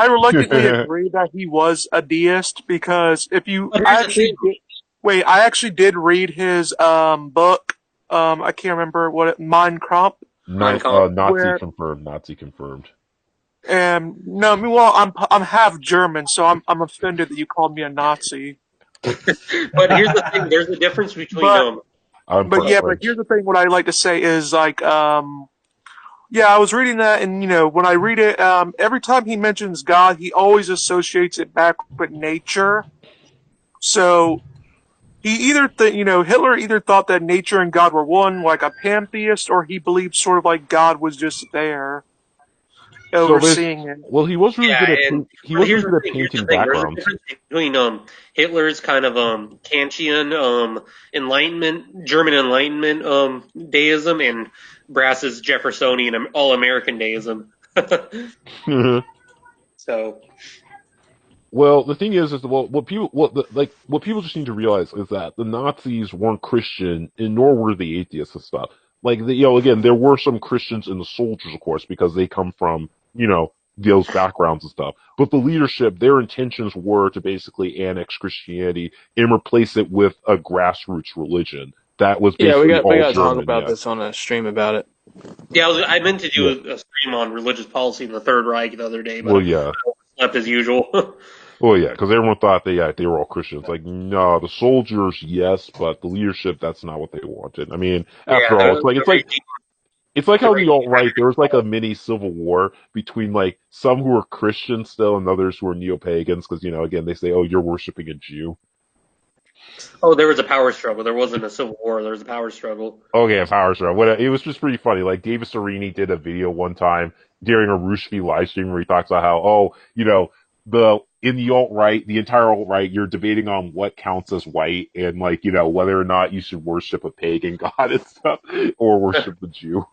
reluctantly agree that he was a deist because I actually did read his book. I can't remember Mein Kampf. Nazi Where confirmed. Nazi confirmed. and no, I mean, well, I'm half German, so I'm offended that you called me a Nazi. But here's the thing: there's a difference between But I'm but part yeah, but French. here's the thing: what I like to say is like yeah, I was reading that, and when I read it, every time he mentions God, he always associates it back with nature. So he Hitler either thought that nature and God were one, like a pantheist, or he believed sort of like God was just there So this, overseeing it. well, he was really yeah, good at and he but was really good at here's the painting thing. There's a backgrounds. difference between Hitler's kind of Kantian Enlightenment, German Enlightenment deism, and Brass's Jeffersonian all American deism. So Well, the thing is well, what people just need to realize is that the Nazis weren't Christian, and nor were the atheists and stuff. Like, again, there were some Christians in the soldiers, of course, because they come from, those backgrounds and stuff. But the leadership, their intentions were to basically annex Christianity and replace it with a grassroots religion that was Yeah, basically we all got to talk German. about Yeah, this on a stream about it. yeah, I meant to yeah. do a stream on religious policy in the Third Reich the other day, but Well, yeah. I slept as usual. Well, yeah, because everyone thought they were all Christians. Like, no, the soldiers, yes, but the leadership, that's not what they wanted. I mean, Yeah, after all, regime, it's like the how the regime. alt right there was like a mini civil war between like some who were Christians still and others who were neo pagans because again they say, oh, you're worshiping a Jew. Oh, there was a power struggle. There wasn't a civil war. There was a power struggle. Okay, power struggle. What it was just pretty funny. Like David Serini did a video one time during a Rushfi live stream where he talks about how, oh, in the alt right, the entire alt right, you're debating on what counts as white and like whether or not you should worship a pagan god and stuff or worship the Jew.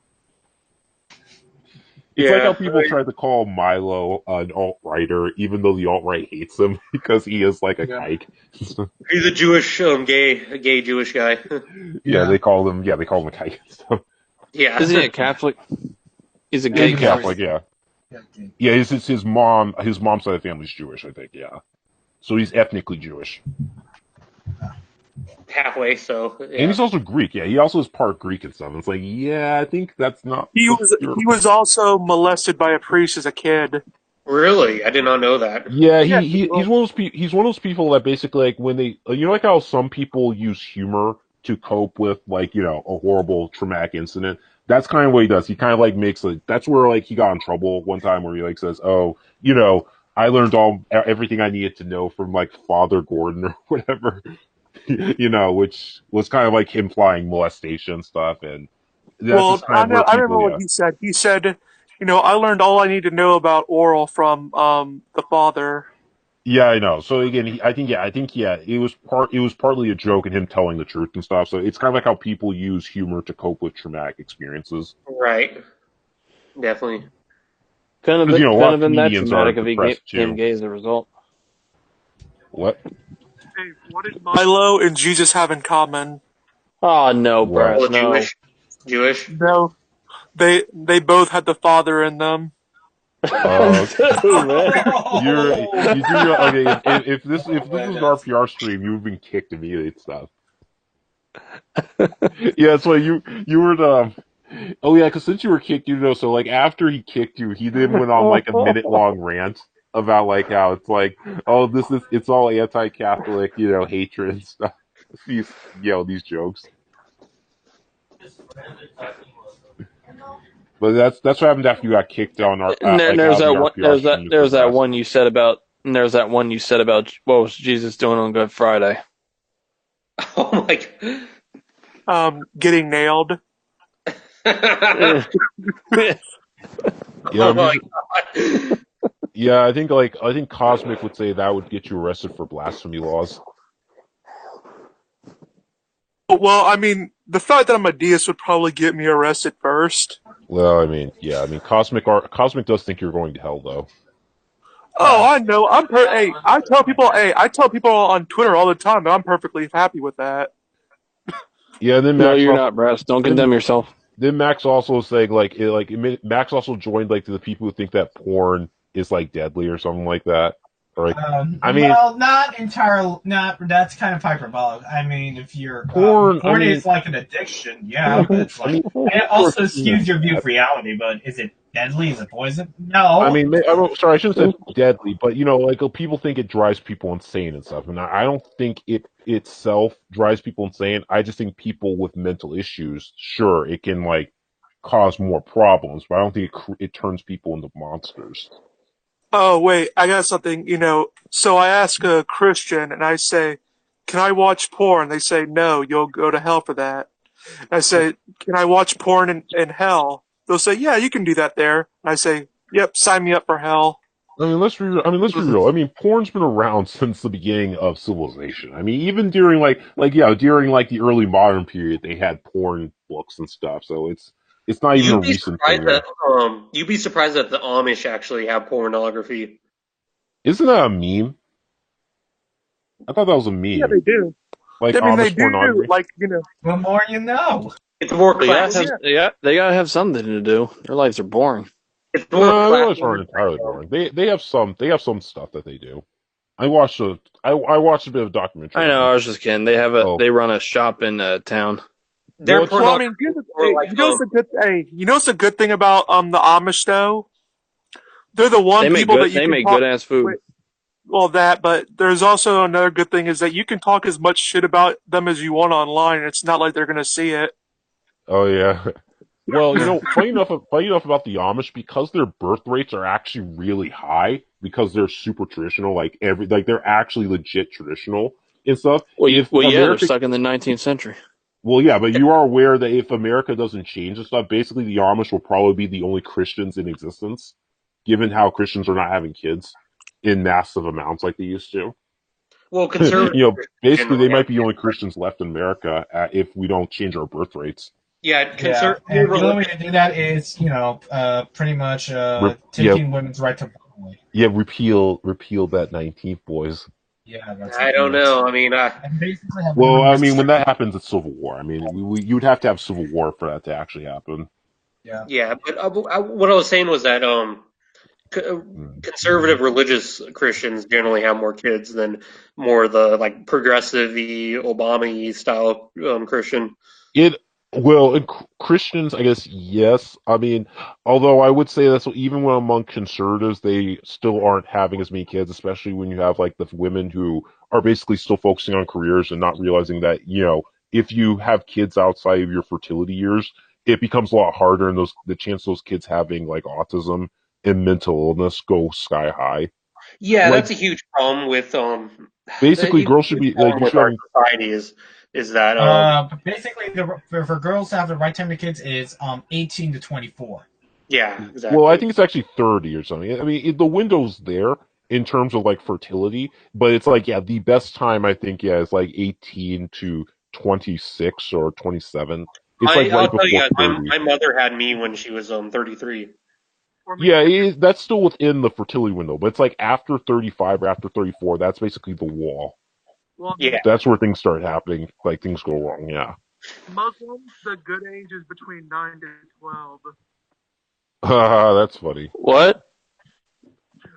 It's like how people try to call Milo an alt-righter, even though the alt-right hates him because he is like a kike. He's a Jewish, a gay Jewish guy. Yeah, they call him a kike and stuff. Yeah. Isn't he a Catholic? He's a gay He's Catholic. yeah. Yeah, it's his mom's side of the family's Jewish, I think, yeah. So he's ethnically Jewish. Halfway, so. Yeah. And he's also Greek, yeah. He also is part Greek and stuff. It's like, yeah, I think that's not. He was also molested by a priest as a kid. Really? I did not know that. Yeah, he's one of those people that basically like when they like how some people use humor to cope with like a horrible traumatic incident. That's kind of what he does. He kind of like makes that's where like he got in trouble one time where he like says, oh, I learned everything I needed to know from like Father Gordon or whatever. Which was kind of like implying molestation stuff and that's I remember what he said. He said, I learned all I need to know about oral from the father. Yeah, I know. So again, I think it was partly a joke and him telling the truth and stuff. So it's kind of like how people use humor to cope with traumatic experiences. Right. Definitely. Couldn't have been that traumatic if he became gay as a result. What? Hey, what did Milo and Jesus have in common? Oh no, Brass, Well, no. Jewish. No, they both had the father in them. If this was our PR stream, you've been kicked immediately and stuff. Yeah, so you were the. Oh yeah, because since you were kicked, so like after he kicked you, he then went on like a minute-long rant about like how it's like, oh, it's all anti-Catholic, hatred and stuff. These jokes. But that's what happened after you got kicked on our And like there's out of that the one. RPR stream for There's that blasphemy. one you said about. And there's that one you said about what was Jesus doing on Good Friday. Oh my Getting nailed. god. Yeah, Oh I'm my just god. yeah. I think Cosmic would say that would get you arrested for blasphemy laws. Well, I mean, the fact that I'm a deist would probably get me arrested first. Well, I mean, yeah. I mean, Cosmic does think you're going to hell though. Oh, I know. Hey, I tell people on Twitter all the time that I'm perfectly happy with that. Yeah, and then No, Max you're also not, Brass. Don't then condemn yourself. then Max also was saying Max also joined like to the people who think that porn is like deadly or something like that. Or like, I mean, Well, not entirely. Not that's kind of hyperbolic. I mean, if you're porn. I porn mean, is like an addiction, yeah, but it's I like mean, and it porn also isn't that skews your view bad. of reality. But is it deadly? Is it poison? I No. mean, sorry, I shouldn't have said deadly, but like people think it drives people insane and stuff, and I don't think it itself drives people insane. I just think people with mental issues, sure, it can like cause more problems, but I don't think it turns people into monsters. Oh, wait, I got something, So I ask a Christian and I say, can I watch porn? They say, no, you'll go to hell for that. I say, can I watch porn in hell? They'll say, yeah, you can do that there. And I say, yep, sign me up for hell. I mean, let's be real. I mean, porn's been around since the beginning of civilization. I mean, even during during like the early modern period, they had porn books and stuff. So it's not even a recent thing. You'd be surprised that the Amish actually have pornography. Isn't that a meme? I thought that was a Yeah, meme. they do. Like I mean, they Amish do, pornography. The more you know. It's more They gotta classy. have. They gotta have something to do. Their lives are boring. It's more Their lives classy. aren't entirely boring. They have some stuff that they do. I watched a bit of documentary I on know. them. I was just kidding. Oh, They run a shop in town. Their well, it's Well, I pornography mean, is more like you know what's a good thing about the Amish though? They're the one They make people good. that you They can make talk. good ass food. Wait, well, but there's also another good thing is that you can talk as much shit about them as you want online. And it's not like they're gonna see it. oh yeah. Well, funny enough about the Amish, because their birth rates are actually really high because they're super traditional, they're actually legit traditional and stuff. If Yeah, they're America, stuck in the 19th century. well, yeah, but you are aware that if America doesn't change and stuff, basically the Amish will probably be the only Christians in existence, given how Christians are not having kids in massive amounts like they used to. well, conservative Basically they generally have. might be the only Christians left in America if we don't change our birth rates. Yeah, Yeah, conservative and the only way religion. to do that is, pretty much Yeah, taking women's right to vote away. yeah, repeal that 19th, boys. Yeah, that's I don't ridiculous. know. I mean, And basically have Well, women I mean, when restrict. that happens, it's civil war. I mean, you'd have to have civil war for that to actually happen. Yeah. yeah, but what I was saying was that Mm. conservative religious Christians generally have more kids than more of the like progressive Obama style Christian. It in Christians, I guess, yes. I mean, although I would say that even when among conservatives, they still aren't having as many kids, especially when you have like the women who are basically still focusing on careers and not realizing that if you have kids outside of your fertility years, it becomes a lot harder, and the chance of those kids having like autism and mental illness go sky high. Yeah, Like that's a huge problem with a basically, girls should huge be like problem you with should our have. society is that But basically, for girls to have the right time to kids is 18 to 24. yeah, Well, I exactly. think it's actually 30 or something. I mean, the window's there in terms of like fertility, but it's like, yeah, the best time I think, yeah, is like 18 to 26 or 27. It's like I'll right tell you before guys, my 30. my mother had me when she was 33. I mean, Yeah, that's still within the fertility window, but it's like after 35 or after 34, that's basically the wall. well, I Yeah, mean, That's where things start happening, like things go wrong, yeah. Muslims, the good age is between 9 to 12. That's funny. What?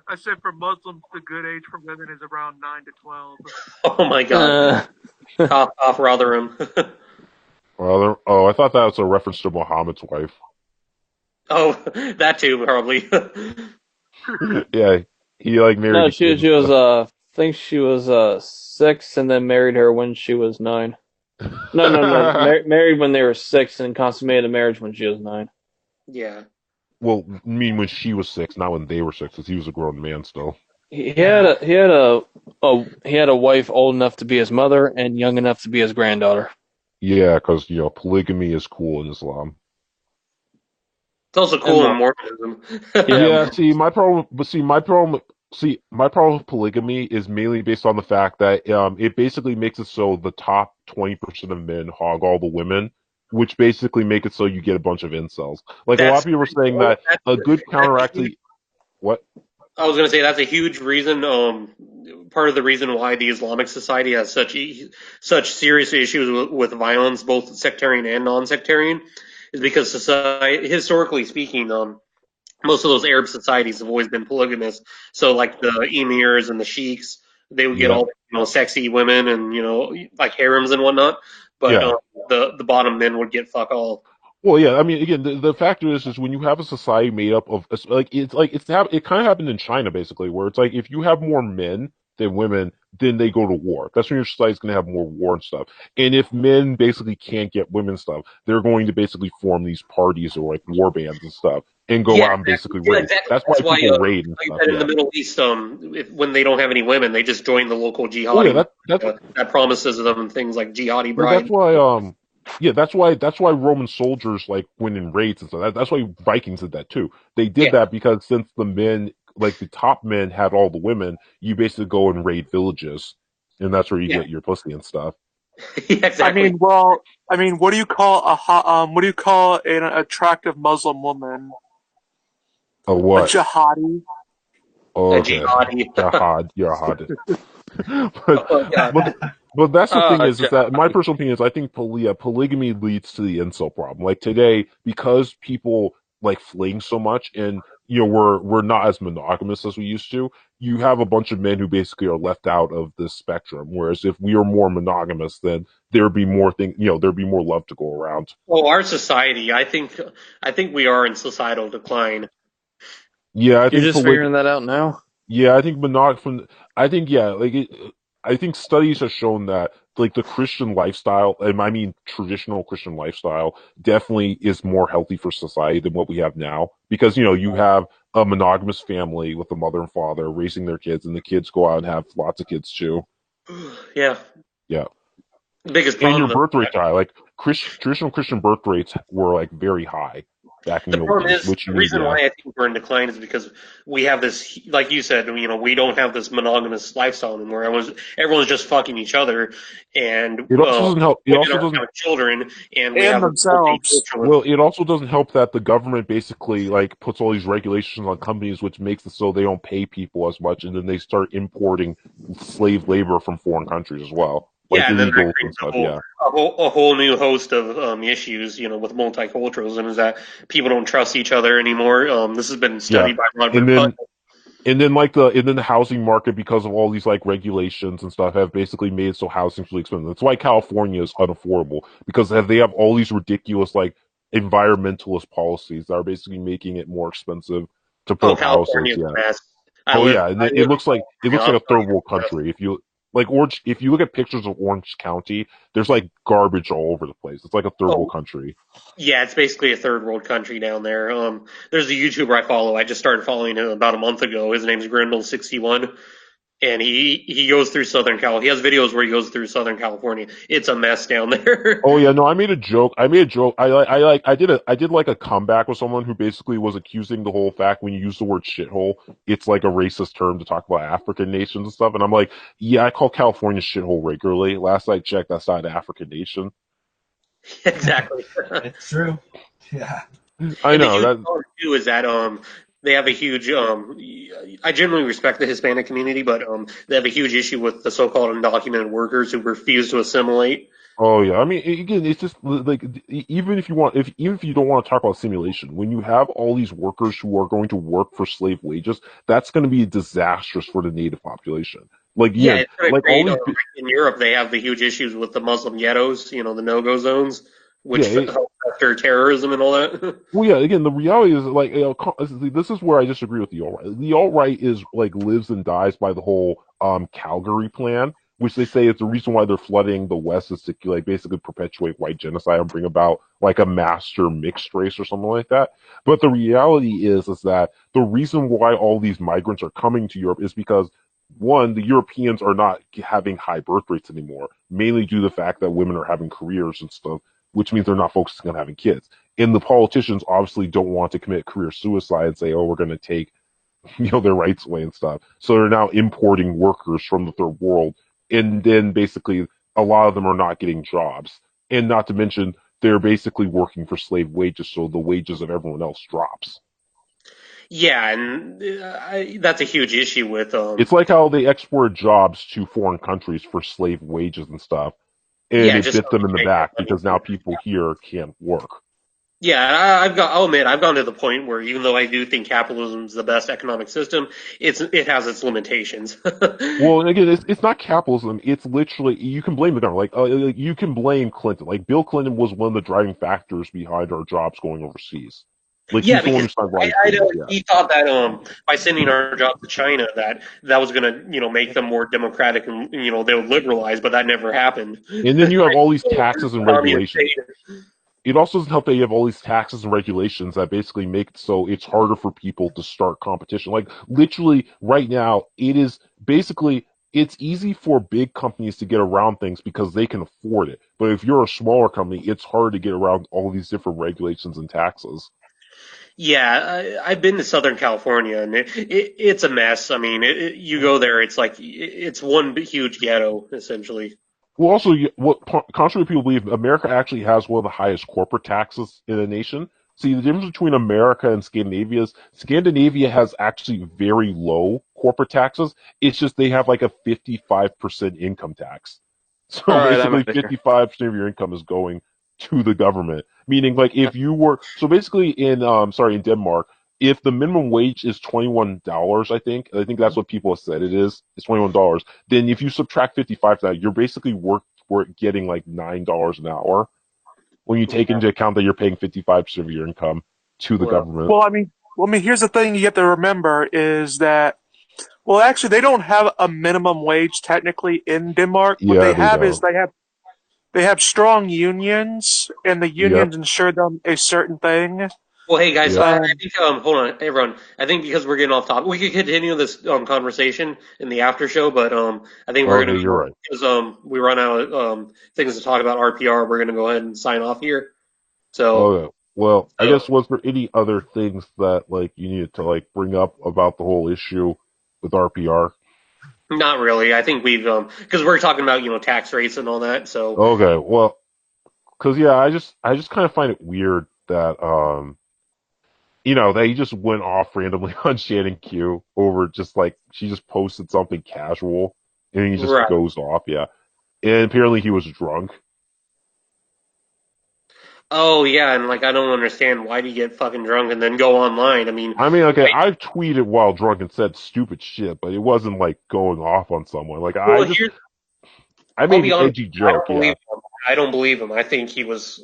I said for Muslims, the good age for women is around 9 to 12. oh my God, Uh, cough cough Rotherham. Well, oh, I thought that was a reference to Muhammad's wife. Oh, that too probably. Yeah, he like married no, a kid. she was. I think she was 6, and then married her when she was 9. No, no, no. Married when they were 6 and consummated a marriage when she was 9. Yeah. Well, I mean when she was 6, not when they were 6, because he was a grown man still. Yeah. He had a wife old enough to be his mother and young enough to be his granddaughter. Yeah, because polygamy is cool in Islam. It's also And cool in more. Mormonism. Yeah, Yeah, my problem with polygamy is mainly based on the fact that it basically makes it so the top 20% of men hog all the women, which basically make it so you get a bunch of incels. Like a lot of That's people were saying that a good that's counter a huge, actually what? I was going to say that's a huge reason. Part of the reason why the Islamic Society has such serious issues with violence, both sectarian and non-sectarian, is because society, historically speaking, most of those Arab societies have always been polygamous. So like the emirs and the sheiks, they would get Yeah. all sexy women and like harems and whatnot, but Yeah. the bottom men would get fuck all. Well, yeah. I mean, again, the factor is when you have a society made up of it kind of happened in China basically, where it's like if you have more men than women, then they go to war. That's when your society's going to have more war and stuff. And if men basically can't get women stuff, they're going to basically form these parties or like war bands and stuff and go Yeah, out and basically yeah, raid. exactly. That's why That's why, people raid and like you stuff. said, in the Yeah. Middle East, when they don't have any women, they just join the local Oh yeah. jihadi that promises them things like jihadi Well, that's bride. why, yeah, that's why Roman soldiers like went in raids and stuff. That's why Vikings did that too. They did Yeah, that because since the men, like the top men, had all the women, you basically go and raid villages, and that's where you yeah, get your pussy and stuff. yeah, exactly. What do you call what do you call an attractive Muslim woman? Oh, A what? jihadi. Oh, A okay, jihadi. jihad, jihad. but Oh God. but but that's the thing is that my jihadi. personal opinion is I think polygamy leads to the incel problem. Like today, because people like fling so much, and we're not as monogamous as we used to. You have a bunch of men who basically are left out of this spectrum. Whereas if we are more monogamous, then there'd be more there'd be more love to go around. Well, our society, I think we are in societal decline. Yeah, I You're think just poly figuring that out now. Yeah, I think I think yeah, I think studies have shown that like the Christian lifestyle, and I mean traditional Christian lifestyle, definitely is more healthy for society than what we have now. Because you have a monogamous family with a mother and father raising their kids, and the kids go out and have lots of kids too. Yeah. Yeah, The biggest and your problem, birth rate's high. Like traditional Christian birth rates were like very high back in the the old problem days, is which the means reason yeah, why I think we're in decline is because we have this, like you said, we don't have this monogamous lifestyle anymore. Everyone's just fucking each other, and it also doesn't help. It women also aren't doesn't having children, and we And have themselves. Well, multiculturalism. it also doesn't help that the government basically like puts all these regulations on companies, which makes it so they don't pay people as much, and then they start importing slave labor from foreign countries as well, like Yeah, and then that illegals and creates stuff. Yeah, a whole new host of issues, with multiculturalism, is that people don't trust each other anymore. This has been yeah, studied by and Robert Putnam. then the housing market because of all these like regulations and stuff have basically made so housing's really expensive. That's why California is unaffordable because they have all these ridiculous like environmentalist policies that are basically making it more expensive to put Oh, up houses. California is Yeah. a mess. Oh yeah, and I it live looks like I'll a tell third you, world it's a mess. country. If you like Orange, if you look at pictures of Orange County, there's like garbage all over the place. It's like a third world Oh, country. yeah, it's basically a third world country down there. There's a YouTuber I follow. I just started following him about a month ago. His name's Grindle61, and he goes through Southern Cal. He has videos where he goes through Southern California. It's a mess down there. Oh yeah, no, I made a joke. I made a joke. I did like a comeback with someone who basically was accusing the whole fact when you use the word shithole, it's like a racist term to talk about African nations and stuff. And I'm like, yeah, I call California shithole regularly. Last I checked, that's not an African nation. Exactly. It's true. Yeah. I And the know huge that. problem too is that they have a huge I generally respect the Hispanic community, but they have a huge issue with the so-called undocumented workers who refuse to assimilate. Oh yeah, I mean, again, it's just like even if you don't want to talk about simulation, when you have all these workers who are going to work for slave wages, that's going to be disastrous for the native population. Like, Yeah, yeah, it's going to like all create these, in Europe. They have the huge issues with the Muslim ghettos, the no-go zones, yeah, which help after terrorism and all that. well, yeah. Again, the reality is like, this is where I disagree with the alt right. The alt right is like lives and dies by the whole Calgary plan, which they say is the reason why they're flooding the West is to like basically perpetuate white genocide and bring about like a master mixed race or something like that. But the reality is that the reason why all these migrants are coming to Europe is because one, the Europeans are not having high birth rates anymore, mainly due to the fact that women are having careers and stuff, which means they're not focusing on having kids. And the politicians obviously don't want to commit career suicide and say, oh, we're going to take their rights away and stuff. So they're now importing workers from the third world, and then basically a lot of them are not getting jobs, and not to mention they're basically working for slave wages, so the wages of everyone else drops. Yeah, and that's a huge issue with It's like how they export jobs to foreign countries for slave wages and stuff, and yeah, it just bit them in the make more back money. because now people here can't work. Yeah, I'll admit, I've gone to the point where even though I do think capitalism is the best economic system, it has its limitations. Well, again, it's not capitalism. It's literally you can blame the government. Like you can blame Clinton. Like Bill Clinton was one of the driving factors behind our jobs going overseas. Like Yeah, he's the one because who started why I things. know Yeah, he thought that by sending our jobs to China that was gonna make them more democratic and they would liberalize, but that never happened. and then you have all these taxes and Communist regulations. state. It also doesn't help that you have all these taxes and regulations that basically make it so it's harder for people to start competition. Like literally right now, it is basically it's easy for big companies to get around things because they can afford it. But if you're a smaller company, it's hard to get around all these different regulations and taxes. Yeah, I've been to Southern California and it's a mess. I mean, you go there, it's like it's one huge ghetto essentially. Well, also, what contrary to people believe, America actually has one of the highest corporate taxes in the nation. See, the difference between America and Scandinavia is Scandinavia has actually very low corporate taxes. It's just they have like a 55% income tax. All So right, I'm basically, out of here. 55% of your income is going to the government. Meaning, like, if you were, so basically in Denmark, if the minimum wage is $21, I think that's what people have said it is, it's $21, then if you subtract 55 to that, you're basically getting like $9 an hour when you take Yeah. into account that you're paying 55% of your income to the Well, government. Well, I mean, here's the thing you have to remember is that, well, actually, they don't have a minimum wage technically in Denmark. What Yeah, they they have is don't. they have strong unions, and the Yep, unions ensure them a certain thing. well, hey guys, yep. I Um, think hold on, everyone. I think because we're getting off topic, we could continue this conversation in the after show, but I think we're Okay, gonna you're right. because we run out of things to talk about RPR. We're gonna go ahead and sign off here. So, Okay. Well, I so guess was there any other things that like you needed to like bring up about the whole issue with RPR? not really. I think we've because we're talking about tax rates and all that. So Okay, well, because yeah, I just kind of find it weird that that he just went off randomly on Shannon Q over just like she just posted something casual and he just right. goes off, yeah. And apparently he was drunk. Oh yeah, and like I don't understand why do you get fucking drunk and then go online? I mean, I mean, okay, wait, I've tweeted while drunk and said stupid shit, but it wasn't like going off on someone. Like well here I I'll made be an honest. edgy I joke, don't yeah. believe him. I don't believe him. I think he was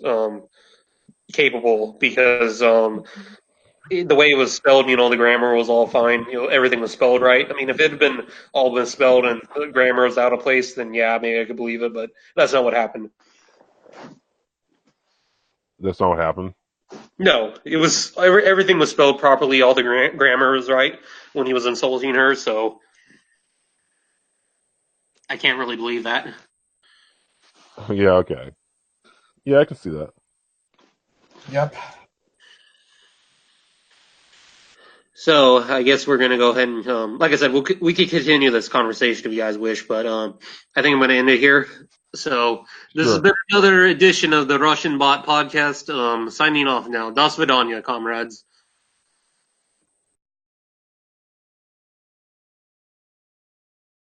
capable because the way it was spelled, the grammar was all fine. Everything was spelled right. I mean, if it had been all misspelled and the grammar was out of place, then yeah, maybe I could believe it. But that's not what happened. That's not what happened. No, it was everything was spelled properly. All the grammar was right when he was insulting her. So I can't really believe that. Yeah, okay. Yeah, I can see that. Yep. So I guess we're gonna go ahead and, like I said, we could continue this conversation if you guys wish, but I think I'm gonna end it here. So this has Sure. been another edition of the Russian Bot Podcast. Signing off now. Das Vidanya, comrades.